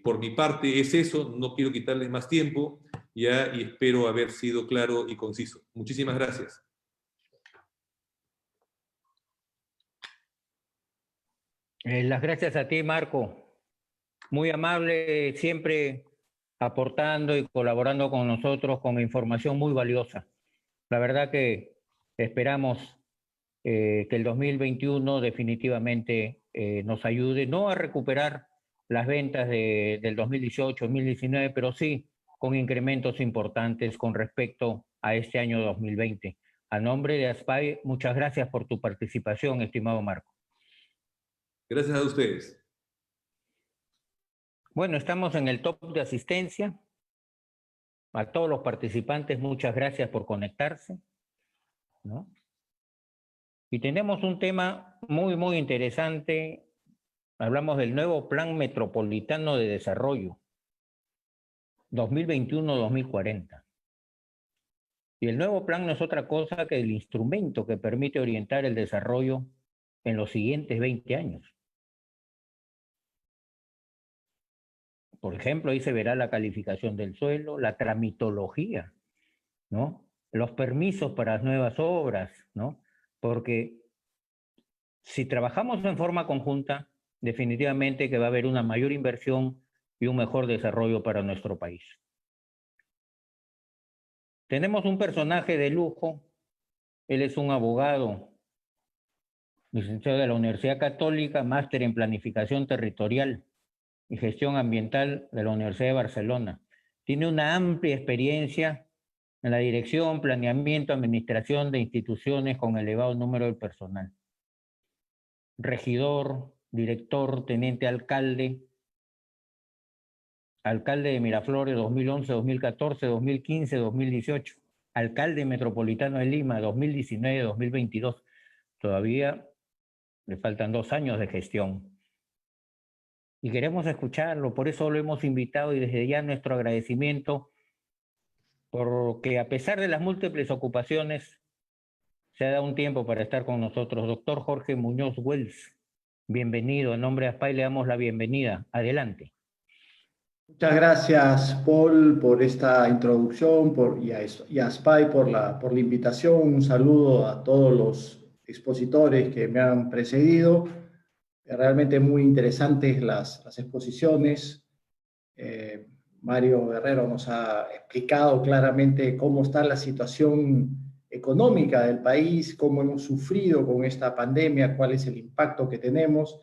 Por mi parte es eso, no quiero quitarles más tiempo ya, y espero haber sido claro y conciso. Muchísimas gracias. Las gracias a ti, Marco. Muy amable, siempre aportando y colaborando con nosotros con información muy valiosa. La verdad que esperamos que el 2021 definitivamente nos ayude, no a recuperar las ventas del 2018, 2019, pero sí con incrementos importantes con respecto a este año 2020. A nombre de ASPAI, muchas gracias por tu participación, estimado Marco. Gracias a ustedes. Bueno, estamos en el top de asistencia. A todos los participantes, muchas gracias por conectarse, ¿no? Y tenemos un tema muy, muy interesante. Hablamos del nuevo Plan Metropolitano de Desarrollo, 2021-2040. Y el nuevo plan no es otra cosa que el instrumento que permite orientar el desarrollo en los siguientes 20 años. Por ejemplo, ahí se verá la calificación del suelo, la tramitología, ¿no? Los permisos para las nuevas obras, ¿no? Porque si trabajamos en forma conjunta, definitivamente que va a haber una mayor inversión y un mejor desarrollo para nuestro país. Tenemos un personaje de lujo. Él es un abogado, licenciado de la Universidad Católica, máster en Planificación Territorial y Gestión Ambiental de la Universidad de Barcelona. Tiene una amplia experiencia en la dirección, planeamiento, administración de instituciones con elevado número de personal. Regidor, director, teniente alcalde, alcalde de Miraflores 2011, 2014, 2015, 2018, alcalde metropolitano de Lima 2019, 2022. Todavía le faltan 2 años de gestión. Y queremos escucharlo, por eso lo hemos invitado y desde ya nuestro agradecimiento, porque a pesar de las múltiples ocupaciones, se ha dado un tiempo para estar con nosotros. Doctor Jorge Muñoz Wells, bienvenido. En nombre de ASPAI le damos la bienvenida. Adelante. Muchas gracias, Paul, por esta introducción y a ASPAI por la invitación. Un saludo a todos los expositores que me han precedido. Realmente muy interesantes las exposiciones. Mario Guerrero nos ha explicado claramente cómo está la situación económica del país, cómo hemos sufrido con esta pandemia, cuál es el impacto que tenemos,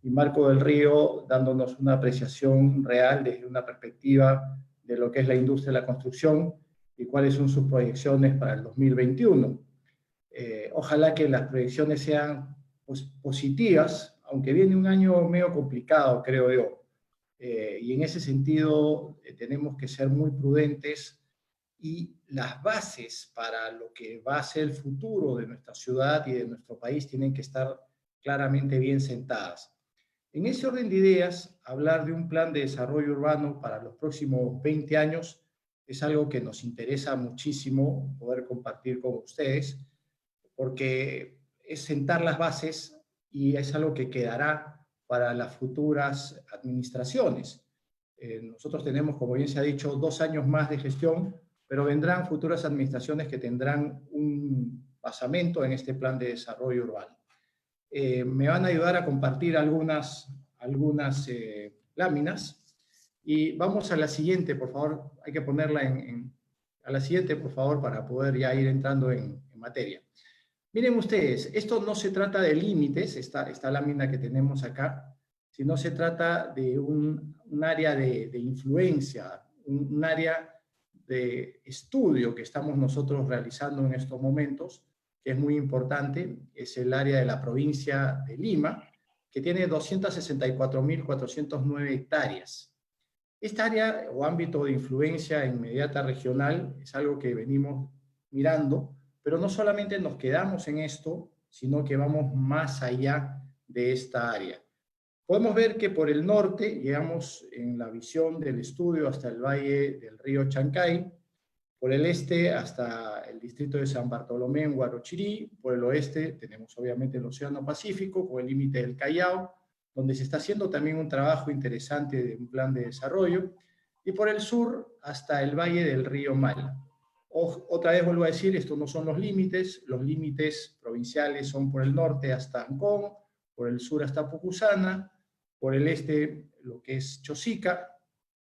y Marco del Río dándonos una apreciación real desde una perspectiva de lo que es la industria de la construcción y cuáles son sus proyecciones para el 2021. Ojalá que las proyecciones sean positivas, aunque viene un año medio complicado, creo yo. Y en ese sentido tenemos que ser muy prudentes y las bases para lo que va a ser el futuro de nuestra ciudad y de nuestro país tienen que estar claramente bien sentadas. En ese orden de ideas, hablar de un plan de desarrollo urbano para los próximos 20 años es algo que nos interesa muchísimo poder compartir con ustedes, porque es sentar las bases y es algo que quedará para las futuras administraciones. Nosotros tenemos, como bien se ha dicho, 2 años más de gestión, pero vendrán futuras administraciones que tendrán un basamento en este plan de desarrollo urbano. Me van a ayudar a compartir algunas láminas y vamos a la siguiente, por favor. Hay que ponerla a la siguiente, por favor, para poder ya ir entrando en materia. Miren ustedes, esto no se trata de límites, esta lámina que tenemos acá, sino se trata de un área de influencia, un área de estudio que estamos nosotros realizando en estos momentos, que es muy importante, es el área de la provincia de Lima, que tiene 264.409 hectáreas. Esta área o ámbito de influencia inmediata regional es algo que venimos mirando, pero no solamente nos quedamos en esto, sino que vamos más allá de esta área. Podemos ver que por el norte llegamos en la visión del estudio hasta el valle del río Chancay, por el este hasta el distrito de San Bartolomé en Huarochirí, por el oeste tenemos obviamente el Océano Pacífico con el límite del Callao, donde se está haciendo también un trabajo interesante de un plan de desarrollo, y por el sur hasta el valle del río Mala. Otra vez vuelvo a decir, estos no son los límites provinciales son por el norte hasta Ancón, por el sur hasta Pucusana, por el este lo que es Chosica,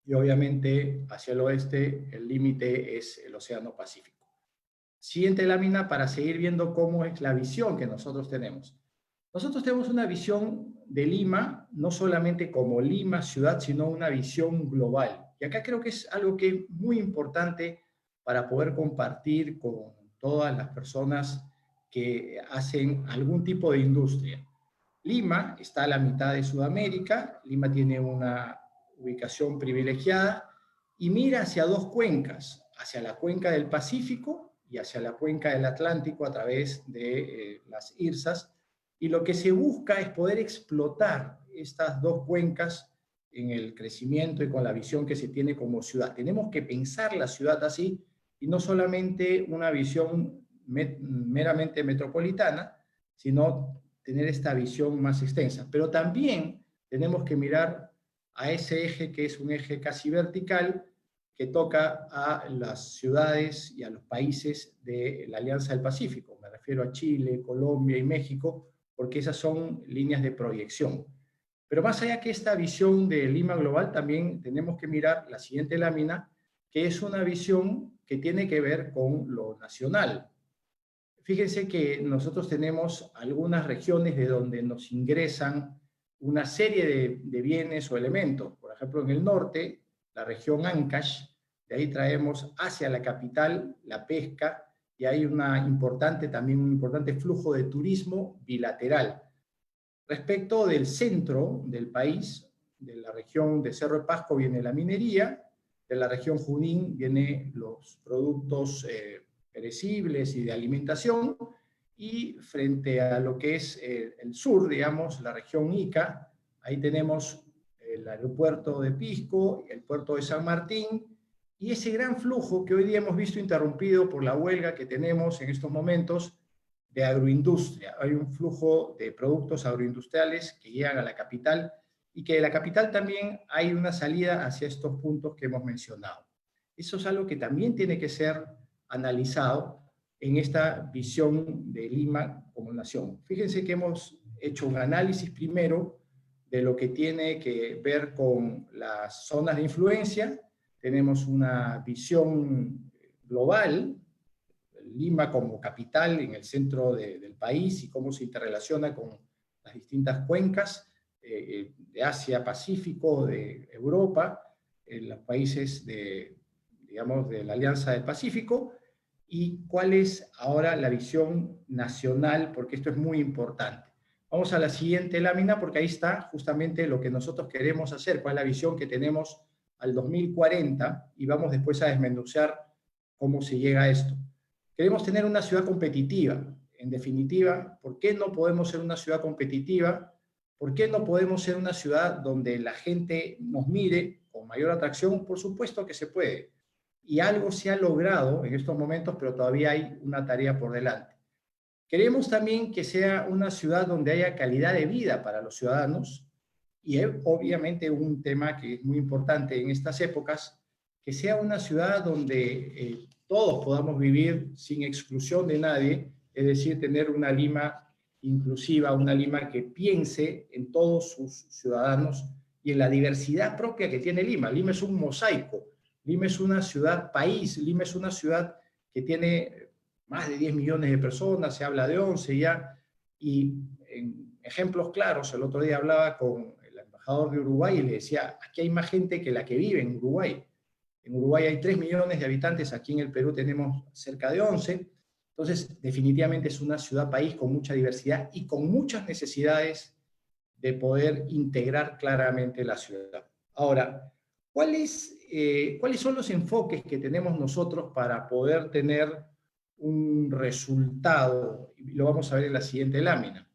y obviamente hacia el oeste el límite es el Océano Pacífico. Siguiente lámina para seguir viendo cómo es la visión que nosotros tenemos. Nosotros tenemos una visión de Lima, no solamente como Lima ciudad, sino una visión global. Y acá creo que es algo que es muy importante para poder compartir con todas las personas que hacen algún tipo de industria. Lima está a la mitad de Sudamérica, Lima tiene una ubicación privilegiada y mira hacia dos cuencas, hacia la cuenca del Pacífico y hacia la cuenca del Atlántico a través de las IRSAs, y lo que se busca es poder explotar estas dos cuencas en el crecimiento y con la visión que se tiene como ciudad. Tenemos que pensar la ciudad así, y no solamente una visión meramente metropolitana, sino tener esta visión más extensa. Pero también tenemos que mirar a ese eje que es un eje casi vertical, que toca a las ciudades y a los países de la Alianza del Pacífico. Me refiero a Chile, Colombia y México, porque esas son líneas de proyección. Pero más allá que esta visión de Lima global, también tenemos que mirar la siguiente lámina, que es una visión que tiene que ver con lo nacional. Fíjense que nosotros tenemos algunas regiones de donde nos ingresan una serie de bienes o elementos. Por ejemplo, en el norte, la región Ancash, de ahí traemos hacia la capital la pesca, y hay también un importante flujo de turismo bilateral. Respecto del centro del país, de la región de Cerro de Pasco viene la minería, de la región Junín vienen los productos perecibles y de alimentación, y frente a lo que es el sur, digamos, la región Ica, ahí tenemos el aeropuerto de Pisco, el puerto de San Martín, y ese gran flujo que hoy día hemos visto interrumpido por la huelga que tenemos en estos momentos de agroindustria. Hay un flujo de productos agroindustriales que llegan a la capital, y que de la capital también hay una salida hacia estos puntos que hemos mencionado. Eso es algo que también tiene que ser analizado en esta visión de Lima como nación. Fíjense que hemos hecho un análisis primero de lo que tiene que ver con las zonas de influencia. Tenemos una visión global, Lima como capital en el centro del país y cómo se interrelaciona con las distintas cuencas de Asia, Pacífico, de Europa, en los países digamos, de la Alianza del Pacífico, y cuál es ahora la visión nacional, porque esto es muy importante. Vamos a la siguiente lámina, porque ahí está justamente lo que nosotros queremos hacer, cuál es la visión que tenemos al 2040, y vamos después a desmenuzar cómo se llega a esto. Queremos tener una ciudad competitiva. En definitiva, ¿por qué no podemos ser una ciudad competitiva? ¿Por qué no podemos ser una ciudad donde la gente nos mire con mayor atracción? Por supuesto que se puede. Y algo se ha logrado en estos momentos, pero todavía hay una tarea por delante. Queremos también que sea una ciudad donde haya calidad de vida para los ciudadanos, y obviamente un tema que es muy importante en estas épocas, que sea una ciudad donde todos podamos vivir sin exclusión de nadie, es decir, tener una Lima inclusiva, una Lima que piense en todos sus ciudadanos y en la diversidad propia que tiene Lima. Lima es un mosaico, Lima es una ciudad país, Lima es una ciudad que tiene más de 10 millones de personas, se habla de 11 ya, y en ejemplos claros, el otro día hablaba con el embajador de Uruguay y le decía, aquí hay más gente que la que vive en Uruguay. En Uruguay hay 3 millones de habitantes, aquí en el Perú tenemos cerca de 11, entonces definitivamente es una ciudad-país con mucha diversidad y con muchas necesidades de poder integrar claramente la ciudad. Ahora, ¿cuáles son los enfoques que tenemos nosotros para poder tener un resultado? Y lo vamos a ver en la siguiente lámina.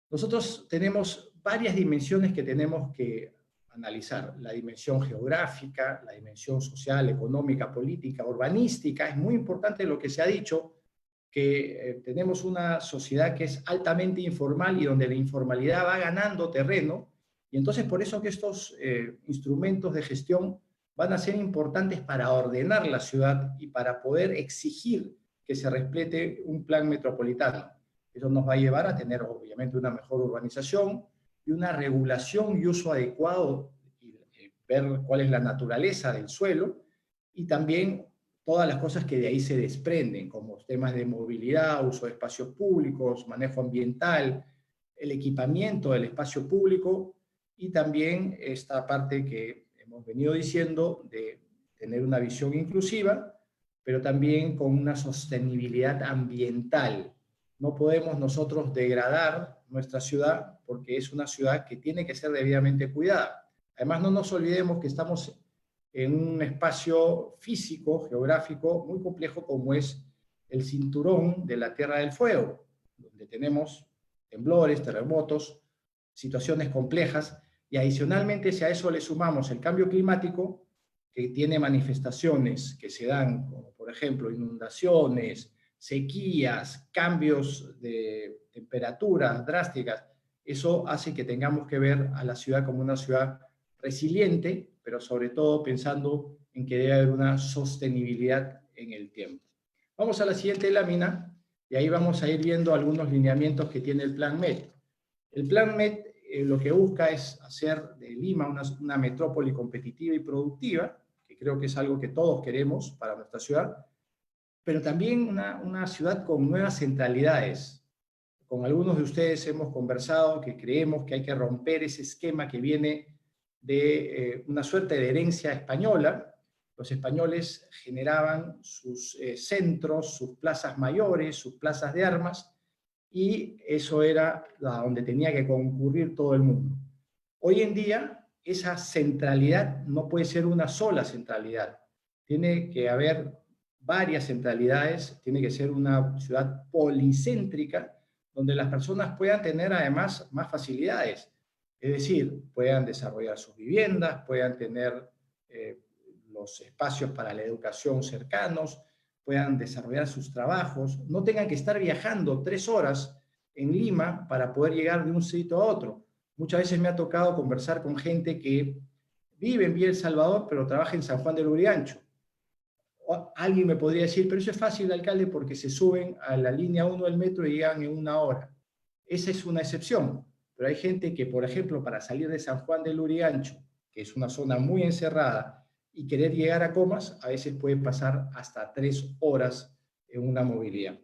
Nosotros tenemos varias dimensiones que tenemos que analizar. La dimensión geográfica, la dimensión social, económica, política, urbanística. Es muy importante lo que se ha dicho, que tenemos una sociedad que es altamente informal y donde la informalidad va ganando terreno, y entonces por eso que estos instrumentos de gestión van a ser importantes para ordenar la ciudad y para poder exigir que se respete un plan metropolitano. Eso nos va a llevar a tener obviamente una mejor urbanización y una regulación y uso adecuado, y ver cuál es la naturaleza del suelo, y también todas las cosas que de ahí se desprenden, como temas de movilidad, uso de espacios públicos, manejo ambiental, el equipamiento del espacio público, y también esta parte que hemos venido diciendo de tener una visión inclusiva, pero también con una sostenibilidad ambiental. No podemos nosotros degradar nuestra ciudad porque es una ciudad que tiene que ser debidamente cuidada. Además, no nos olvidemos que estamos en un espacio físico, geográfico, muy complejo como es el cinturón de la Tierra del Fuego, donde tenemos temblores, terremotos, situaciones complejas, y adicionalmente si a eso le sumamos el cambio climático, que tiene manifestaciones que se dan, como por ejemplo inundaciones, sequías, cambios de temperaturas drásticas, eso hace que tengamos que ver a la ciudad como una ciudad resiliente, pero sobre todo pensando en que debe haber una sostenibilidad en el tiempo. Vamos a la siguiente lámina, y ahí vamos a ir viendo algunos lineamientos que tiene el Plan MET. El Plan MET lo que busca es hacer de Lima una metrópoli competitiva y productiva, que creo que es algo que todos queremos para nuestra ciudad, pero también una ciudad con nuevas centralidades. Con algunos de ustedes hemos conversado que creemos que hay que romper ese esquema que viene de una suerte de herencia española. Los españoles generaban sus centros, sus plazas mayores, sus plazas de armas, y eso era a donde tenía que concurrir todo el mundo. Hoy en día, esa centralidad no puede ser una sola centralidad. Tiene que haber varias centralidades, tiene que ser una ciudad policéntrica, donde las personas puedan tener además más facilidades. Es decir, puedan desarrollar sus viviendas, puedan tener los espacios para la educación cercanos, puedan desarrollar sus trabajos, no tengan que estar viajando 3 horas en Lima para poder llegar de un sitio a otro. Muchas veces me ha tocado conversar con gente que vive en Villa El Salvador, pero trabaja en San Juan del Lurigancho. Alguien me podría decir, pero eso es fácil, alcalde, porque se suben a la línea 1 del metro y llegan en 1 hora. Esa es una excepción. Pero hay gente que, por ejemplo, para salir de San Juan del Lurigancho, que es una zona muy encerrada, y querer llegar a Comas, a veces puede pasar hasta 3 horas en una movilidad.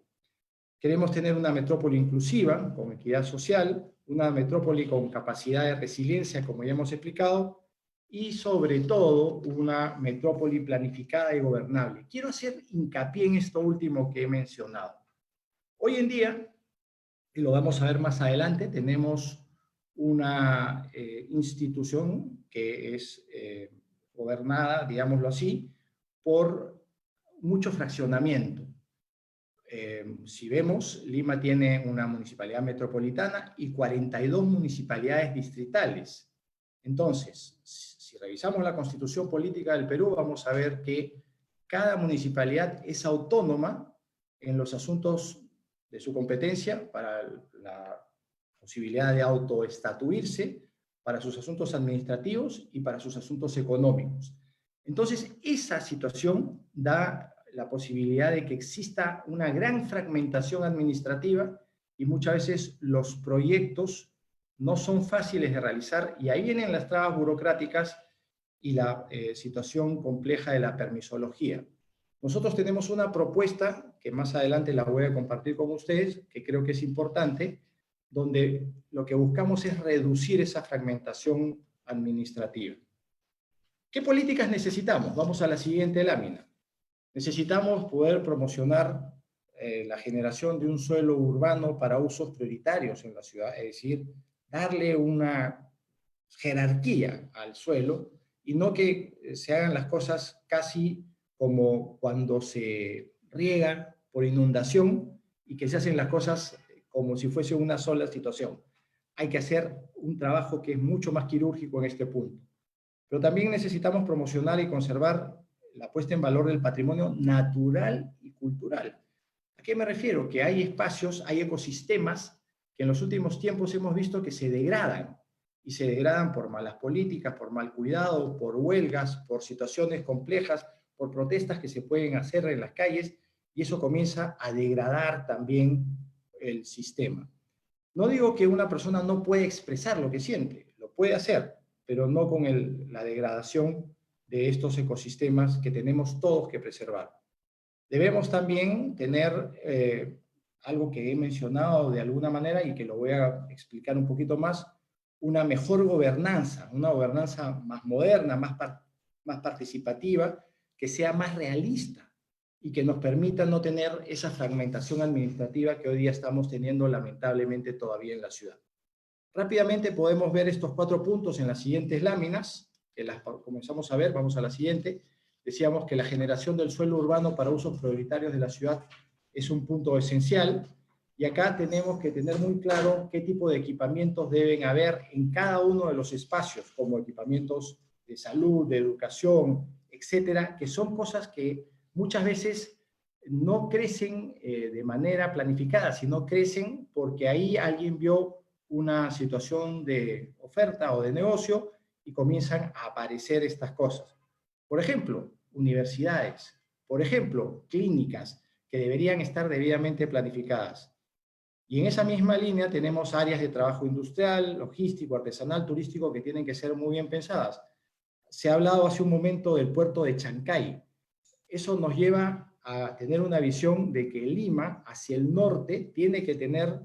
Queremos tener una metrópoli inclusiva, con equidad social, una metrópoli con capacidad de resiliencia, como ya hemos explicado, y sobre todo una metrópoli planificada y gobernable. Quiero hacer hincapié en esto último que he mencionado. Hoy en día, y lo vamos a ver más adelante, tenemos una institución que es gobernada, digámoslo así, por mucho fraccionamiento. Si vemos, Lima tiene una municipalidad metropolitana y 42 municipalidades distritales. Entonces, si revisamos la Constitución Política del Perú, vamos a ver que cada municipalidad es autónoma en los asuntos de su competencia para la posibilidad de autoestatuirse, para sus asuntos administrativos y para sus asuntos económicos. Entonces, esa situación da la posibilidad de que exista una gran fragmentación administrativa y muchas veces los proyectos no son fáciles de realizar, y ahí vienen las trabas burocráticas y la situación compleja de la permisología. Nosotros tenemos una propuesta, que más adelante la voy a compartir con ustedes, que creo que es importante, donde lo que buscamos es reducir esa fragmentación administrativa. ¿Qué políticas necesitamos? Vamos a la siguiente lámina. Necesitamos poder promocionar la generación de un suelo urbano para usos prioritarios en la ciudad, es decir, darle una jerarquía al suelo y no que se hagan las cosas casi como cuando se riega por inundación y que se hacen las cosas como si fuese una sola situación. Hay que hacer un trabajo que es mucho más quirúrgico en este punto. Pero también necesitamos promocionar y conservar la puesta en valor del patrimonio natural y cultural. ¿A qué me refiero? Que hay espacios, hay ecosistemas que en los últimos tiempos hemos visto que se degradan, y se degradan por malas políticas, por mal cuidado, por huelgas, por situaciones complejas, por protestas que se pueden hacer en las calles, y eso comienza a degradar también el sistema. No digo que una persona no puede expresar lo que siente, lo puede hacer, pero no con la degradación de estos ecosistemas que tenemos todos que preservar. Debemos también tener algo que he mencionado de alguna manera y que lo voy a explicar un poquito más, una mejor gobernanza, una gobernanza más moderna, más participativa, que sea más realista y que nos permita no tener esa fragmentación administrativa que hoy día estamos teniendo lamentablemente todavía en la ciudad. Rápidamente podemos ver estos 4 puntos en las siguientes láminas, que las comenzamos a ver, vamos a la siguiente. Decíamos que la generación del suelo urbano para usos prioritarios de la ciudad es un punto esencial, y acá tenemos que tener muy claro qué tipo de equipamientos deben haber en cada uno de los espacios, como equipamientos de salud, de educación, etcétera, que son cosas que muchas veces no crecen de manera planificada, sino crecen porque ahí alguien vio una situación de oferta o de negocio y comienzan a aparecer estas cosas. Por ejemplo, universidades, por ejemplo, clínicas que deberían estar debidamente planificadas. Y en esa misma línea tenemos áreas de trabajo industrial, logístico, artesanal, turístico, que tienen que ser muy bien pensadas. Se ha hablado hace un momento del puerto de Chancay. Eso nos lleva a tener una visión de que Lima, hacia el norte, tiene que tener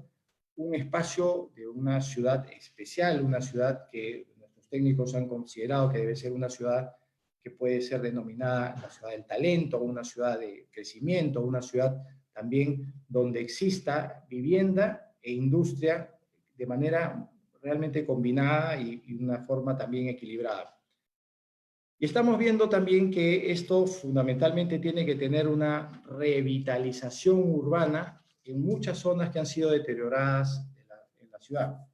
un espacio de una ciudad especial, una ciudad que nuestros técnicos han considerado que debe ser una ciudad que puede ser denominada la ciudad del talento, una ciudad de crecimiento, una ciudad también donde exista vivienda e industria de manera realmente combinada y una forma también equilibrada. Y estamos viendo también que esto fundamentalmente tiene que tener una revitalización urbana en muchas zonas que han sido deterioradas en la ciudad.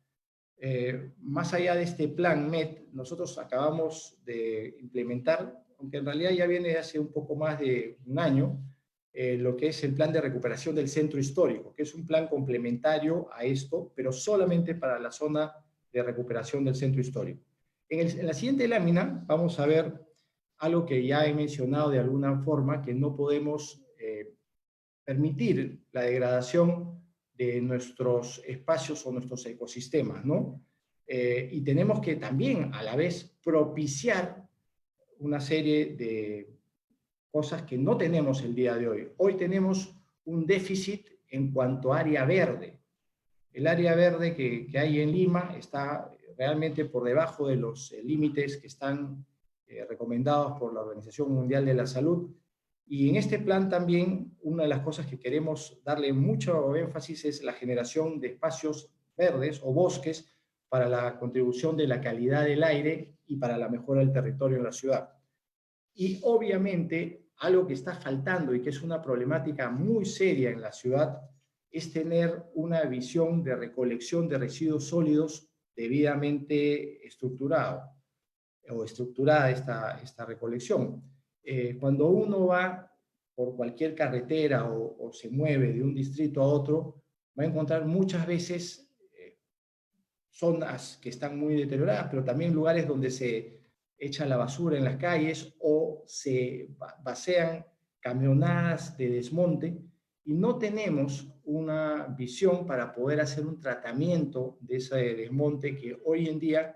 Más allá de este plan MET, nosotros acabamos de implementar, aunque en realidad ya viene de hace un poco más de un año, lo que es el plan de recuperación del centro histórico, que es un plan complementario a esto, pero solamente para la zona de recuperación del centro histórico. En la siguiente lámina vamos a ver algo que ya he mencionado de alguna forma, que no podemos permitir la degradación de nuestros espacios o nuestros ecosistemas, ¿no? Y tenemos que también a la vez propiciar una serie de cosas que no tenemos el día de hoy. Hoy tenemos un déficit en cuanto a área verde. El área verde que hay en Lima está realmente por debajo de los límites que están recomendados por la Organización Mundial de la Salud. Y en este plan también una de las cosas que queremos darle mucho énfasis es la generación de espacios verdes o bosques para la contribución de la calidad del aire y para la mejora del territorio en la ciudad. Y obviamente algo que está faltando y que es una problemática muy seria en la ciudad es tener una visión de recolección de residuos sólidos debidamente estructurada esta recolección. Cuando uno va por cualquier carretera o se mueve de un distrito a otro, va a encontrar muchas veces zonas que están muy deterioradas, pero también lugares donde se echa la basura en las calles o se vacían camionadas de desmonte y no tenemos una visión para poder hacer un tratamiento de ese desmonte que hoy en día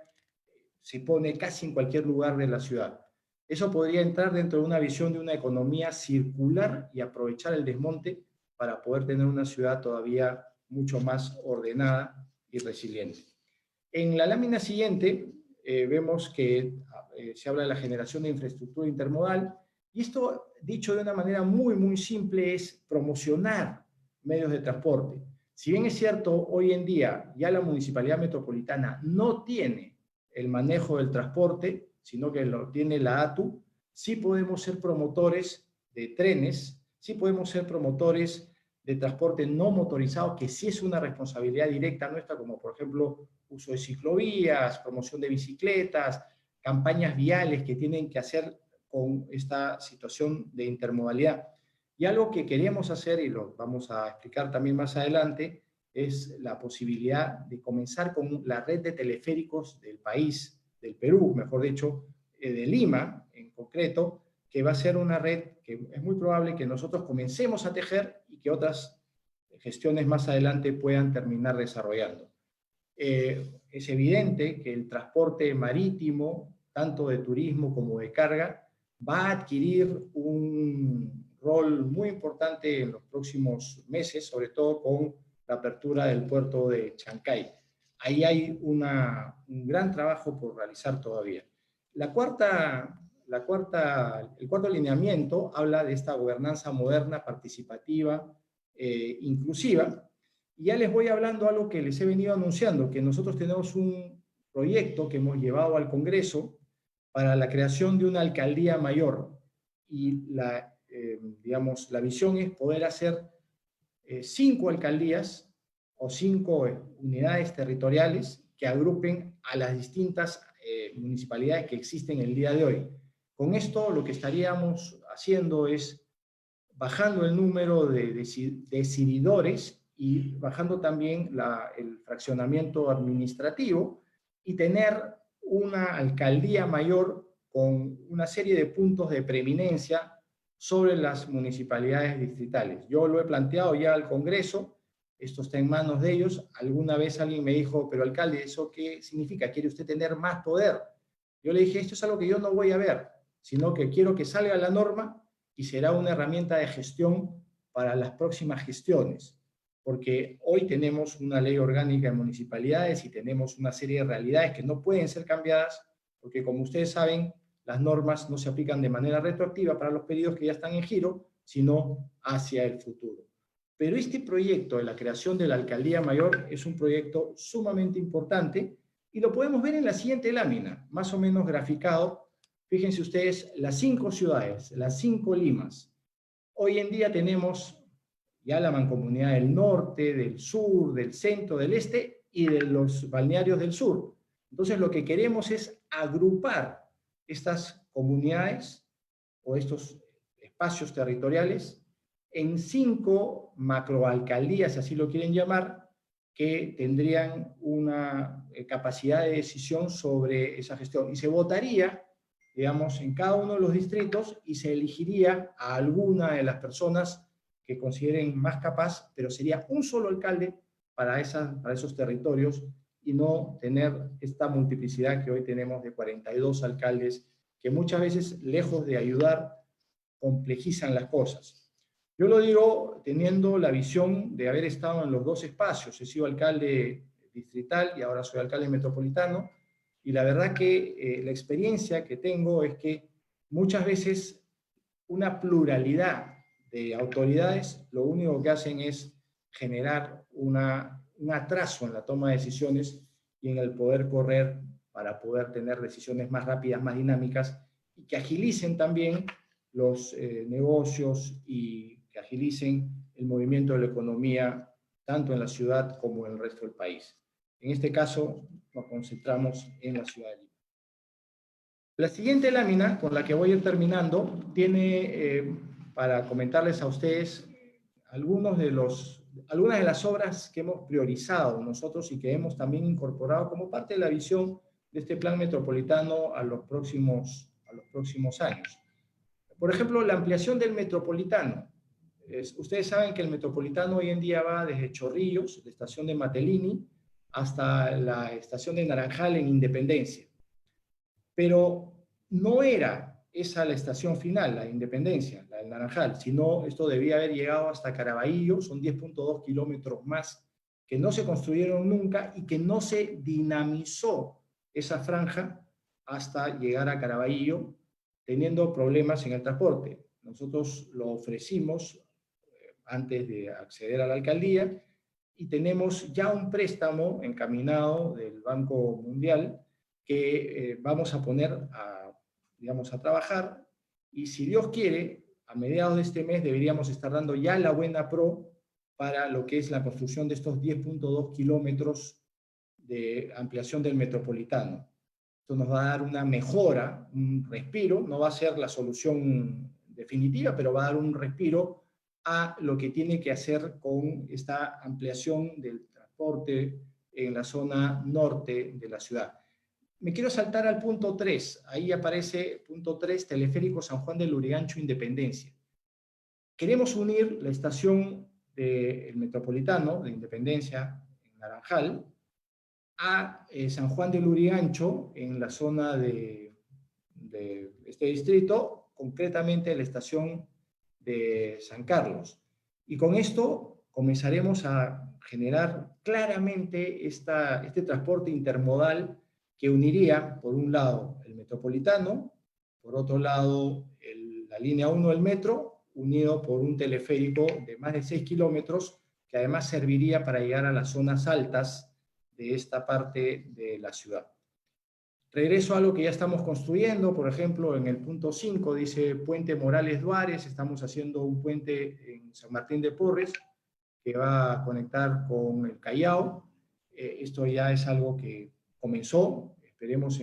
se pone casi en cualquier lugar de la ciudad. Eso podría entrar dentro de una visión de una economía circular y aprovechar el desmonte para poder tener una ciudad todavía mucho más ordenada y resiliente. En la lámina siguiente vemos que se habla de la generación de infraestructura intermodal, y esto, dicho de una manera muy, muy simple, es promocionar medios de transporte. Si bien es cierto, hoy en día ya la Municipalidad Metropolitana no tiene el manejo del transporte, sino que lo tiene la ATU, sí podemos ser promotores de trenes, sí podemos ser promotores de transporte no motorizado, que sí es una responsabilidad directa nuestra, como por ejemplo uso de ciclovías, promoción de bicicletas, campañas viales que tienen que hacer con esta situación de intermodalidad. Y algo que queremos hacer, y lo vamos a explicar también más adelante, es la posibilidad de comenzar con la red de teleféricos del país, del Perú, mejor dicho, de Lima en concreto, que va a ser una red que es muy probable que nosotros comencemos a tejer y que otras gestiones más adelante puedan terminar desarrollando. Es evidente que el transporte marítimo, tanto de turismo como de carga, va a adquirir un rol muy importante en los próximos meses, sobre todo con la apertura del puerto de Chancay. Ahí hay un gran trabajo por realizar todavía. El cuarto lineamiento habla de esta gobernanza moderna, participativa, inclusiva, y ya les voy hablando algo que les he venido anunciando, que nosotros tenemos un proyecto que hemos llevado al Congreso para la creación de una alcaldía mayor, y la visión es poder hacer 5 alcaldías o 5 unidades territoriales que agrupen a las distintas municipalidades que existen el día de hoy. Con esto lo que estaríamos haciendo es bajando el número de decididores y bajando también el fraccionamiento administrativo, y tener una alcaldía mayor con una serie de puntos de preeminencia sobre las municipalidades distritales. Yo lo he planteado ya al Congreso, esto está en manos de ellos. Alguna vez alguien me dijo, pero alcalde, ¿eso qué significa? ¿Quiere usted tener más poder? Yo le dije, esto es algo que yo no voy a ver, sino que quiero que salga la norma y será una herramienta de gestión para las próximas gestiones. Porque hoy tenemos una ley orgánica de municipalidades y tenemos una serie de realidades que no pueden ser cambiadas, porque como ustedes saben, las normas no se aplican de manera retroactiva para los periodos que ya están en giro, sino hacia el futuro. Pero este proyecto de la creación de la Alcaldía Mayor es un proyecto sumamente importante, y lo podemos ver en la siguiente lámina, más o menos graficado. Fíjense ustedes, las 5 ciudades, las 5 Limas. Hoy en día tenemos ya la mancomunidad del norte, del sur, del centro, del este y de los balnearios del sur. Entonces lo que queremos es agrupar estas comunidades o estos espacios territoriales en 5 macroalcaldías, así lo quieren llamar, que tendrían una capacidad de decisión sobre esa gestión. Y se votaría, digamos, en cada uno de los distritos, y se elegiría a alguna de las personas que consideren más capaz, pero sería un solo alcalde para esos territorios, y no tener esta multiplicidad que hoy tenemos de 42 alcaldes, que muchas veces, lejos de ayudar, complejizan las cosas. Yo lo digo teniendo la visión de haber estado en los 2 espacios. He sido alcalde distrital y ahora soy alcalde metropolitano, y la verdad que la experiencia que tengo es que muchas veces una pluralidad de autoridades lo único que hacen es generar un atraso en la toma de decisiones y en el poder correr para poder tener decisiones más rápidas, más dinámicas, y que agilicen también los negocios y que agilicen el movimiento de la economía tanto en la ciudad como en el resto del país. En este caso nos concentramos en la ciudad de Lima. La siguiente lámina, con la que voy a ir terminando, tiene para comentarles a ustedes algunas de las obras que hemos priorizado nosotros y que hemos también incorporado como parte de la visión de este plan metropolitano a los próximos años. Por ejemplo, la ampliación del metropolitano. Ustedes saben que el metropolitano hoy en día va desde Chorrillos, la estación de Matelini, hasta la estación de Naranjal en Independencia. Pero no era es a la estación final, la Independencia, la del Naranjal, sino esto debía haber llegado hasta Caraballo, son 10.2 kilómetros más que no se construyeron nunca y que no se dinamizó esa franja hasta llegar a Caraballo, teniendo problemas en el transporte. Nosotros lo ofrecimos antes de acceder a la alcaldía y tenemos ya un préstamo encaminado del Banco Mundial que vamos a poner a trabajar, y si Dios quiere, a mediados de este mes deberíamos estar dando ya la buena pro para lo que es la construcción de estos 10.2 kilómetros de ampliación del metropolitano. Esto nos va a dar una mejora, un respiro, no va a ser la solución definitiva, pero va a dar un respiro a lo que tiene que hacer con esta ampliación del transporte en la zona norte de la ciudad. Me quiero saltar al punto 3, ahí aparece punto 3, Teleférico San Juan del Lurigancho Independencia. Queremos unir la estación del Metropolitano de Independencia en Naranjal a San Juan del Lurigancho en la zona de este distrito, concretamente la estación de San Carlos. Y con esto comenzaremos a generar claramente este transporte intermodal que uniría, por un lado, el metropolitano, por otro lado, la línea 1 del metro, unido por un teleférico de más de 6 kilómetros, que además serviría para llegar a las zonas altas de esta parte de la ciudad. Regreso a lo que ya estamos construyendo, por ejemplo, en el punto 5 dice Puente Morales Duárez, estamos haciendo un puente en San Martín de Porres, que va a conectar con el Callao. Esto ya es algo que comenzó, esperemos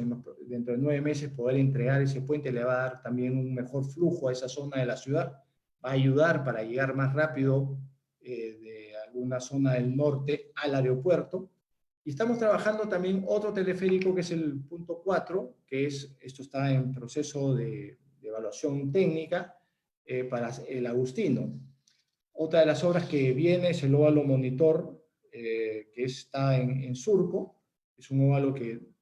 dentro de 9 meses poder entregar ese puente, le va a dar también un mejor flujo a esa zona de la ciudad, va a ayudar para llegar más rápido de alguna zona del norte al aeropuerto. Y estamos trabajando también otro teleférico que es el punto 4, que esto está en proceso de evaluación técnica para el Agustino. Otra de las obras que viene es el óvalo Monitor, que está en Surco. Es un óvalo que,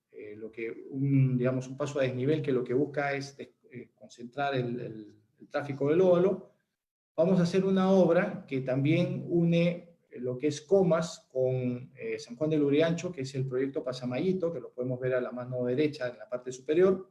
digamos, un paso a desnivel que lo que busca es concentrar el tráfico del óvalo. Vamos a hacer una obra que también une lo que es Comas con San Juan del Lurigancho, que es el proyecto Pasamayito, que lo podemos ver a la mano derecha en la parte superior.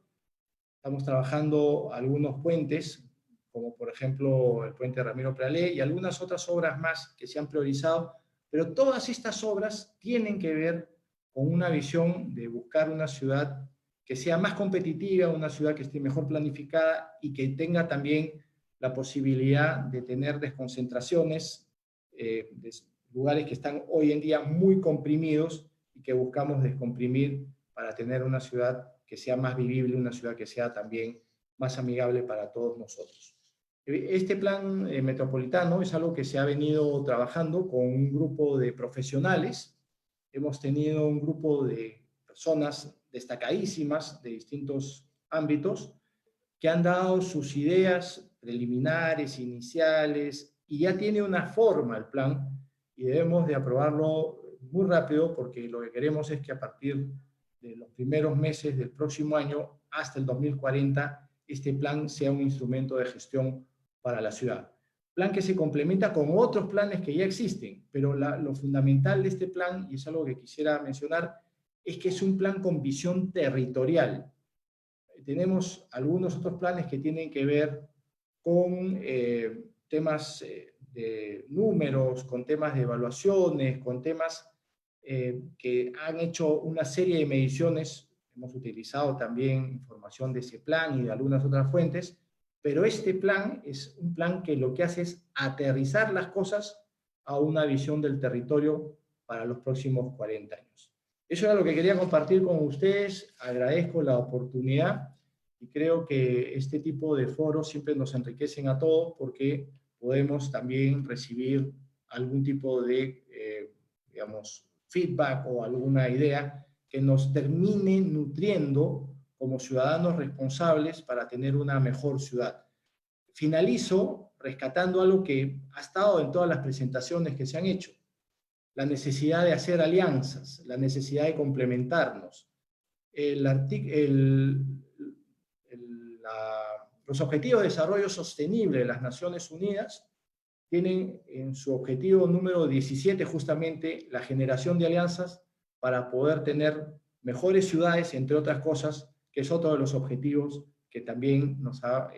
Estamos trabajando algunos puentes, como por ejemplo el puente Ramiro Prealé y algunas otras obras más que se han priorizado, pero todas estas obras tienen que ver con una visión de buscar una ciudad que sea más competitiva, una ciudad que esté mejor planificada y que tenga también la posibilidad de tener desconcentraciones de lugares que están hoy en día muy comprimidos y que buscamos descomprimir para tener una ciudad que sea más vivible, una ciudad que sea también más amigable para todos nosotros. Este plan metropolitano es algo que se ha venido trabajando con un grupo de profesionales. Hemos tenido un grupo de personas destacadísimas de distintos ámbitos que han dado sus ideas preliminares, iniciales, y ya tiene una forma el plan, y debemos de aprobarlo muy rápido porque lo que queremos es que a partir de los primeros meses del próximo año hasta el 2040 este plan sea un instrumento de gestión para la ciudad. Plan que se complementa con otros planes que ya existen, pero lo fundamental de este plan, y es algo que quisiera mencionar, es que es un plan con visión territorial. Tenemos algunos otros planes que tienen que ver con temas de números, con temas de evaluaciones, con temas que han hecho una serie de mediciones. Hemos utilizado también información de ese plan y de algunas otras fuentes, pero este plan es un plan que lo que hace es aterrizar las cosas a una visión del territorio para los próximos 40 años. Eso era lo que quería compartir con ustedes. Agradezco la oportunidad y creo que este tipo de foros siempre nos enriquecen a todos porque podemos también recibir algún tipo de, digamos, feedback o alguna idea que nos termine nutriendo como ciudadanos responsables para tener una mejor ciudad. Finalizo rescatando algo que ha estado en todas las presentaciones que se han hecho: la necesidad de hacer alianzas, la necesidad de complementarnos. La Los Objetivos de Desarrollo Sostenible de las Naciones Unidas tienen en su objetivo número 17 justamente la generación de alianzas para poder tener mejores ciudades, entre otras cosas, que es otro de los objetivos que también nos ha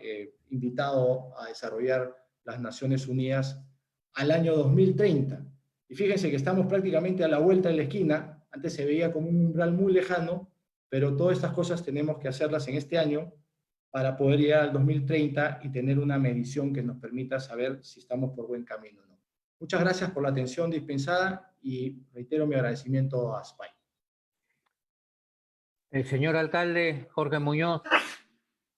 invitado a desarrollar las Naciones Unidas al año 2030. Y fíjense que estamos prácticamente a la vuelta de la esquina. Antes se veía como un umbral muy lejano, pero todas estas cosas tenemos que hacerlas en este año para poder llegar al 2030 y tener una medición que nos permita saber si estamos por buen camino o no. Muchas gracias por la atención dispensada y reitero mi agradecimiento a SPAI. El señor alcalde Jorge Muñoz,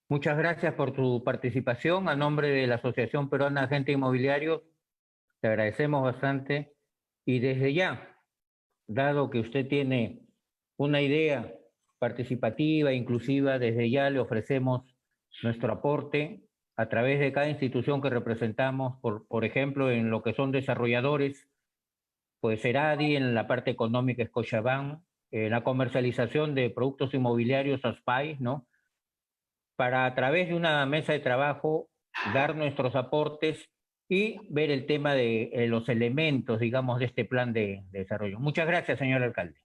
muchas gracias por tu participación. A nombre de la Asociación Peruana de Agentes Inmobiliarios, te agradecemos bastante. Y desde ya, dado que usted tiene una idea participativa, inclusiva, desde ya le ofrecemos nuestro aporte a través de cada institución que representamos, por ejemplo, en lo que son desarrolladores, pues Seradi, en la parte económica Scotiabank, la comercialización de productos inmobiliarios ASPAI, ¿no? Para a través de una mesa de trabajo dar nuestros aportes y ver el tema de los elementos, digamos, de este plan de desarrollo. Muchas gracias, señor alcalde.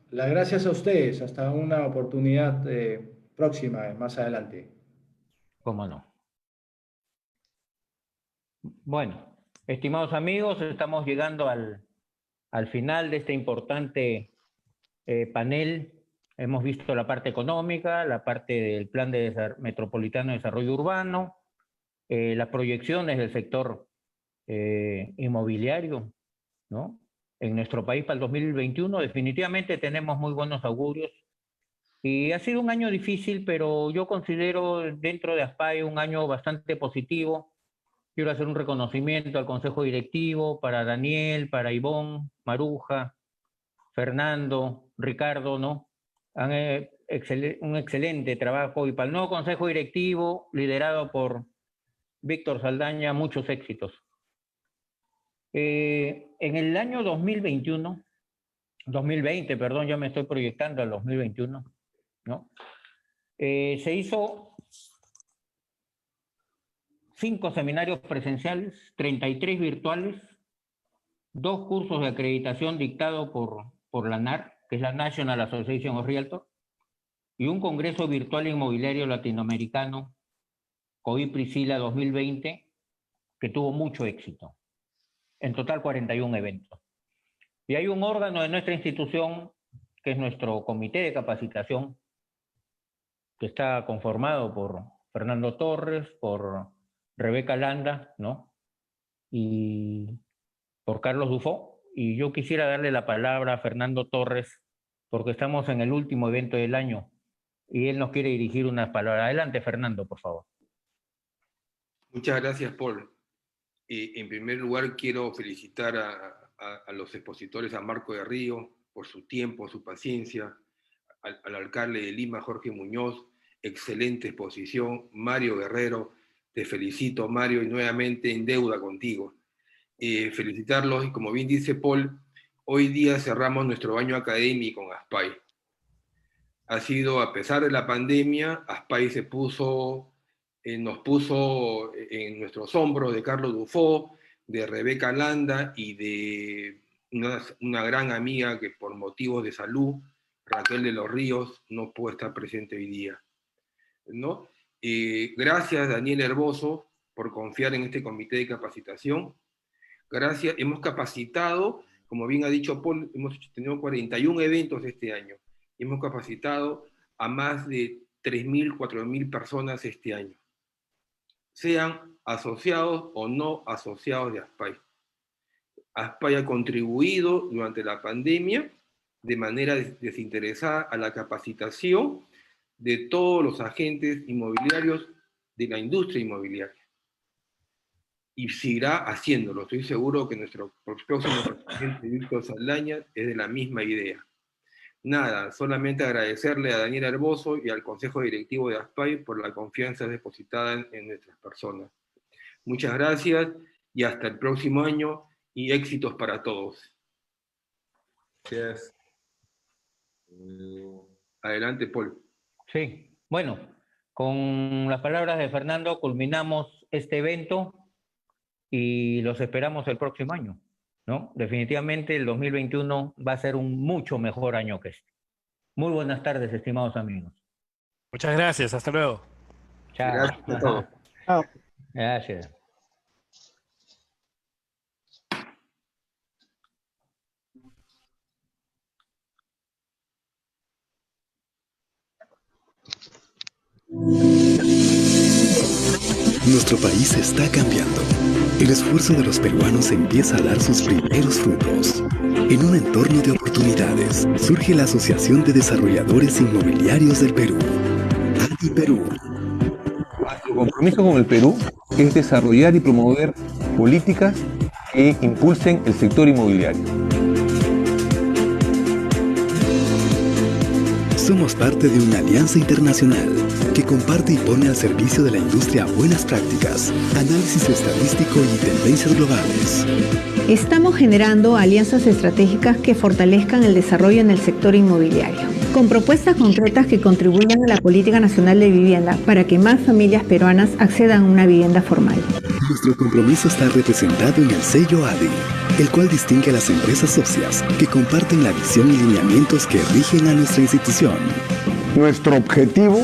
Las gracias a ustedes. Hasta una oportunidad próxima, más adelante. ¿Cómo no? Bueno, estimados amigos, estamos llegando al final de este importante panel. Hemos visto la parte económica, la parte del Plan Metropolitano de Desarrollo Urbano, las proyecciones del sector inmobiliario, ¿no? En nuestro país para el 2021 definitivamente tenemos muy buenos augurios. Y ha sido un año difícil, pero yo considero dentro de ASPAI un año bastante positivo. Quiero hacer un reconocimiento al Consejo Directivo, para Daniel, para Ivonne, Maruja, Fernando, Ricardo, ¿no? Han un excelente trabajo. Y para el nuevo Consejo Directivo, liderado por Víctor Saldaña, muchos éxitos. En el año 2020, perdón, ya me estoy proyectando al 2021, ¿no? Se hizo 5 seminarios presenciales, 33 virtuales, 2 cursos de acreditación dictados por la NAR, que es la National Association of Realtors, y un congreso virtual inmobiliario latinoamericano, COVID Priscila 2020, que tuvo mucho éxito. En total 41 eventos. Y hay un órgano de nuestra institución, que es nuestro comité de capacitación, que está conformado por Fernando Torres, por Rebeca Landa, ¿no? Y por Carlos Dufo. Y yo quisiera darle la palabra a Fernando Torres, porque estamos en el último evento del año, y él nos quiere dirigir unas palabras. Adelante, Fernando, por favor. Muchas gracias, Paul. En primer lugar, quiero felicitar a los expositores, a Marco de Río, por su tiempo, su paciencia, al alcalde de Lima, Jorge Muñoz, excelente exposición. Mario Guerrero, te felicito, Mario, y nuevamente en deuda contigo. Felicitarlos, y como bien dice Paul, hoy día cerramos nuestro año académico en ASPAI. Ha sido, a pesar de la pandemia, ASPAI nos puso en nuestros hombros de Carlos Dufo, de Rebeca Landa y de una gran amiga que por motivos de salud, Raquel de los Ríos, no puede estar presente hoy día, ¿no? Gracias, Daniel Herboso, por confiar en este comité de capacitación. Gracias, hemos capacitado, como bien ha dicho Paul, hemos tenido 41 eventos este año. Hemos capacitado a más de 3.000, 4.000 personas este año, sean asociados o no asociados de ASPAI. ASPAI ha contribuido durante la pandemia de manera desinteresada a la capacitación de todos los agentes inmobiliarios de la industria inmobiliaria. Y seguirá haciéndolo. Estoy seguro que nuestro próximo presidente, Víctor Saldaña, es de la misma idea. Nada, solamente agradecerle a Daniel Herboso y al Consejo Directivo de ASPAI por la confianza depositada en nuestras personas. Muchas gracias y hasta el próximo año y éxitos para todos. Gracias. Adelante, Paul. Sí, bueno, Con las palabras de Fernando culminamos este evento y los esperamos el próximo año, ¿no? Definitivamente el 2021 va a ser un mucho mejor año que este. Muy buenas tardes, estimados amigos. Muchas gracias, hasta luego. Chao. Gracias a todos. Chao. Gracias. Nuestro país está cambiando. El esfuerzo de los peruanos empieza a dar sus primeros frutos. En un entorno de oportunidades, surge la Asociación de Desarrolladores Inmobiliarios del Perú, ADI Perú. Nuestro compromiso con el Perú es desarrollar y promover políticas que impulsen el sector inmobiliario. Somos parte de una alianza internacional que comparte y pone al servicio de la industria buenas prácticas, análisis estadístico y tendencias globales. Estamos generando alianzas estratégicas que fortalezcan el desarrollo en el sector inmobiliario, con propuestas concretas que contribuyan a la Política Nacional de Vivienda para que más familias peruanas accedan a una vivienda formal. Nuestro compromiso está representado en el sello ADI, el cual distingue a las empresas socias que comparten la visión y lineamientos que rigen a nuestra institución. Nuestro objetivo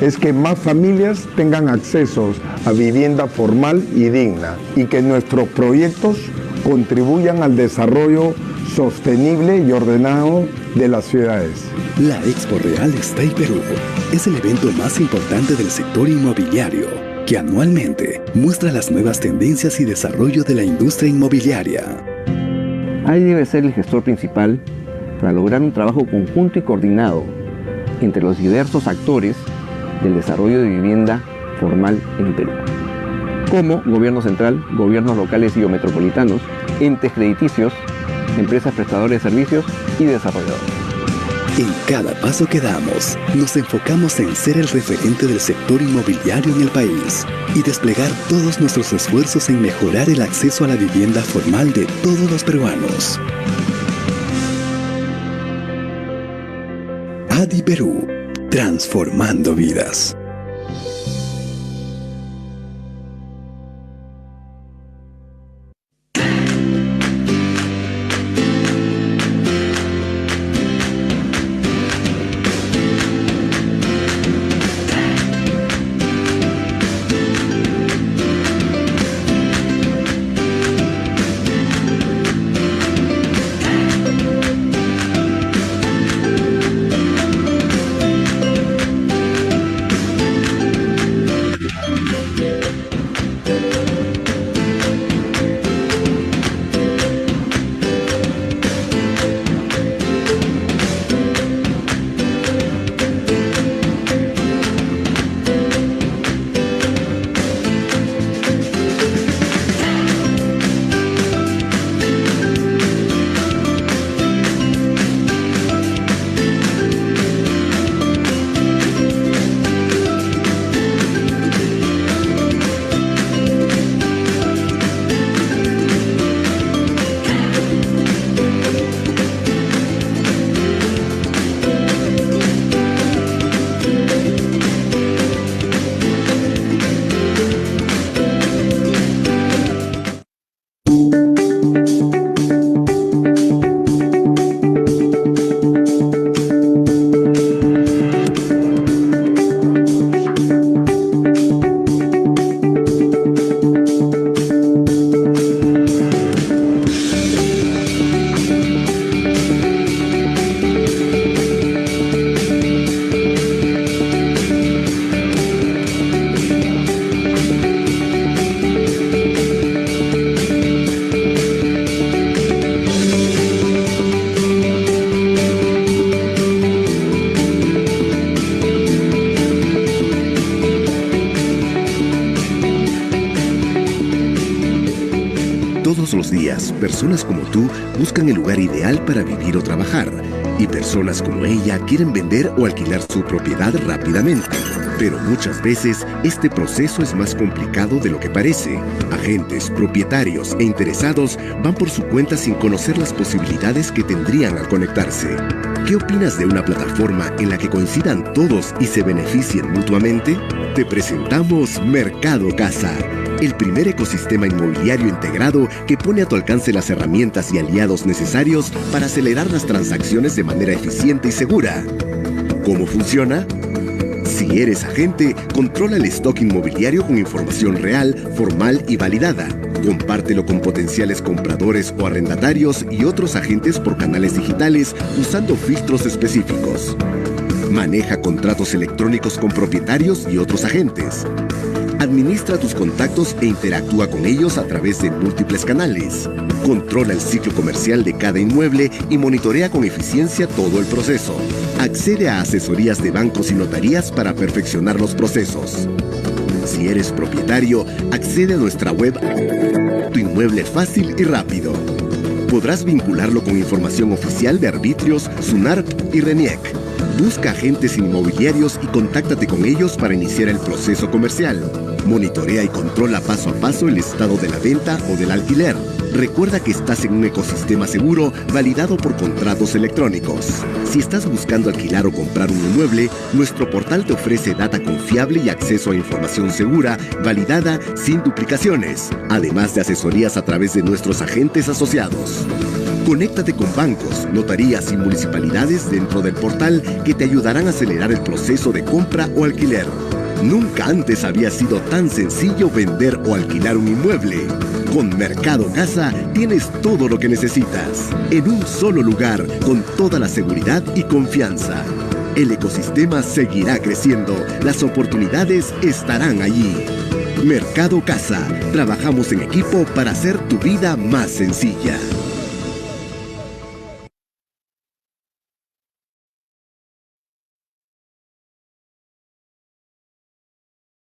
es que más familias tengan acceso a vivienda formal y digna y que nuestros proyectos contribuyan al desarrollo sostenible y ordenado de las ciudades. La Expo Real Estate Perú es el evento más importante del sector inmobiliario, que anualmente muestra las nuevas tendencias y desarrollo de la industria inmobiliaria. ADI debe ser el gestor principal para lograr un trabajo conjunto y coordinado entre los diversos actores del desarrollo de vivienda formal en Perú, como Gobierno Central, gobiernos locales y o metropolitanos, entes crediticios, empresas prestadoras de servicios y desarrolladores. En cada paso que damos, nos enfocamos en ser el referente del sector inmobiliario en el país y desplegar todos nuestros esfuerzos en mejorar el acceso a la vivienda formal de todos los peruanos. ADI Perú, transformando vidas. Todos los días, personas como tú buscan el lugar ideal para vivir o trabajar, y personas como ella quieren vender o alquilar su propiedad rápidamente. Pero muchas veces este proceso es más complicado de lo que parece. Agentes, propietarios e interesados van por su cuenta sin conocer las posibilidades que tendrían al conectarse. ¿Qué opinas de una plataforma en la que coincidan todos y se beneficien mutuamente? Te presentamos Mercado Casa, el primer ecosistema inmobiliario integrado que pone a tu alcance las herramientas y aliados necesarios para acelerar las transacciones de manera eficiente y segura. ¿Cómo funciona? Si eres agente, controla el stock inmobiliario con información real, formal y validada. Compártelo con potenciales compradores o arrendatarios y otros agentes por canales digitales usando filtros específicos. Maneja contratos electrónicos con propietarios y otros agentes. Administra tus contactos e interactúa con ellos a través de múltiples canales. Controla el ciclo comercial de cada inmueble y monitorea con eficiencia todo el proceso. Accede a asesorías de bancos y notarías para perfeccionar los procesos. Si eres propietario, accede a nuestra web Tu Inmueble fácil y rápido. Podrás vincularlo con información oficial de arbitrios, SUNARP y RENIEC. Busca agentes inmobiliarios y contáctate con ellos para iniciar el proceso comercial. Monitorea y controla paso a paso el estado de la venta o del alquiler. Recuerda que estás en un ecosistema seguro validado por contratos electrónicos. Si estás buscando alquilar o comprar un inmueble, nuestro portal te ofrece data confiable y acceso a información segura, validada, sin duplicaciones, además de asesorías a través de nuestros agentes asociados. Conéctate con bancos, notarías y municipalidades dentro del portal que te ayudarán a acelerar el proceso de compra o alquiler. Nunca antes había sido tan sencillo vender o alquilar un inmueble. Con Mercado Casa tienes todo lo que necesitas, en un solo lugar, con toda la seguridad y confianza. El ecosistema seguirá creciendo, las oportunidades estarán allí. Mercado Casa, trabajamos en equipo para hacer tu vida más sencilla.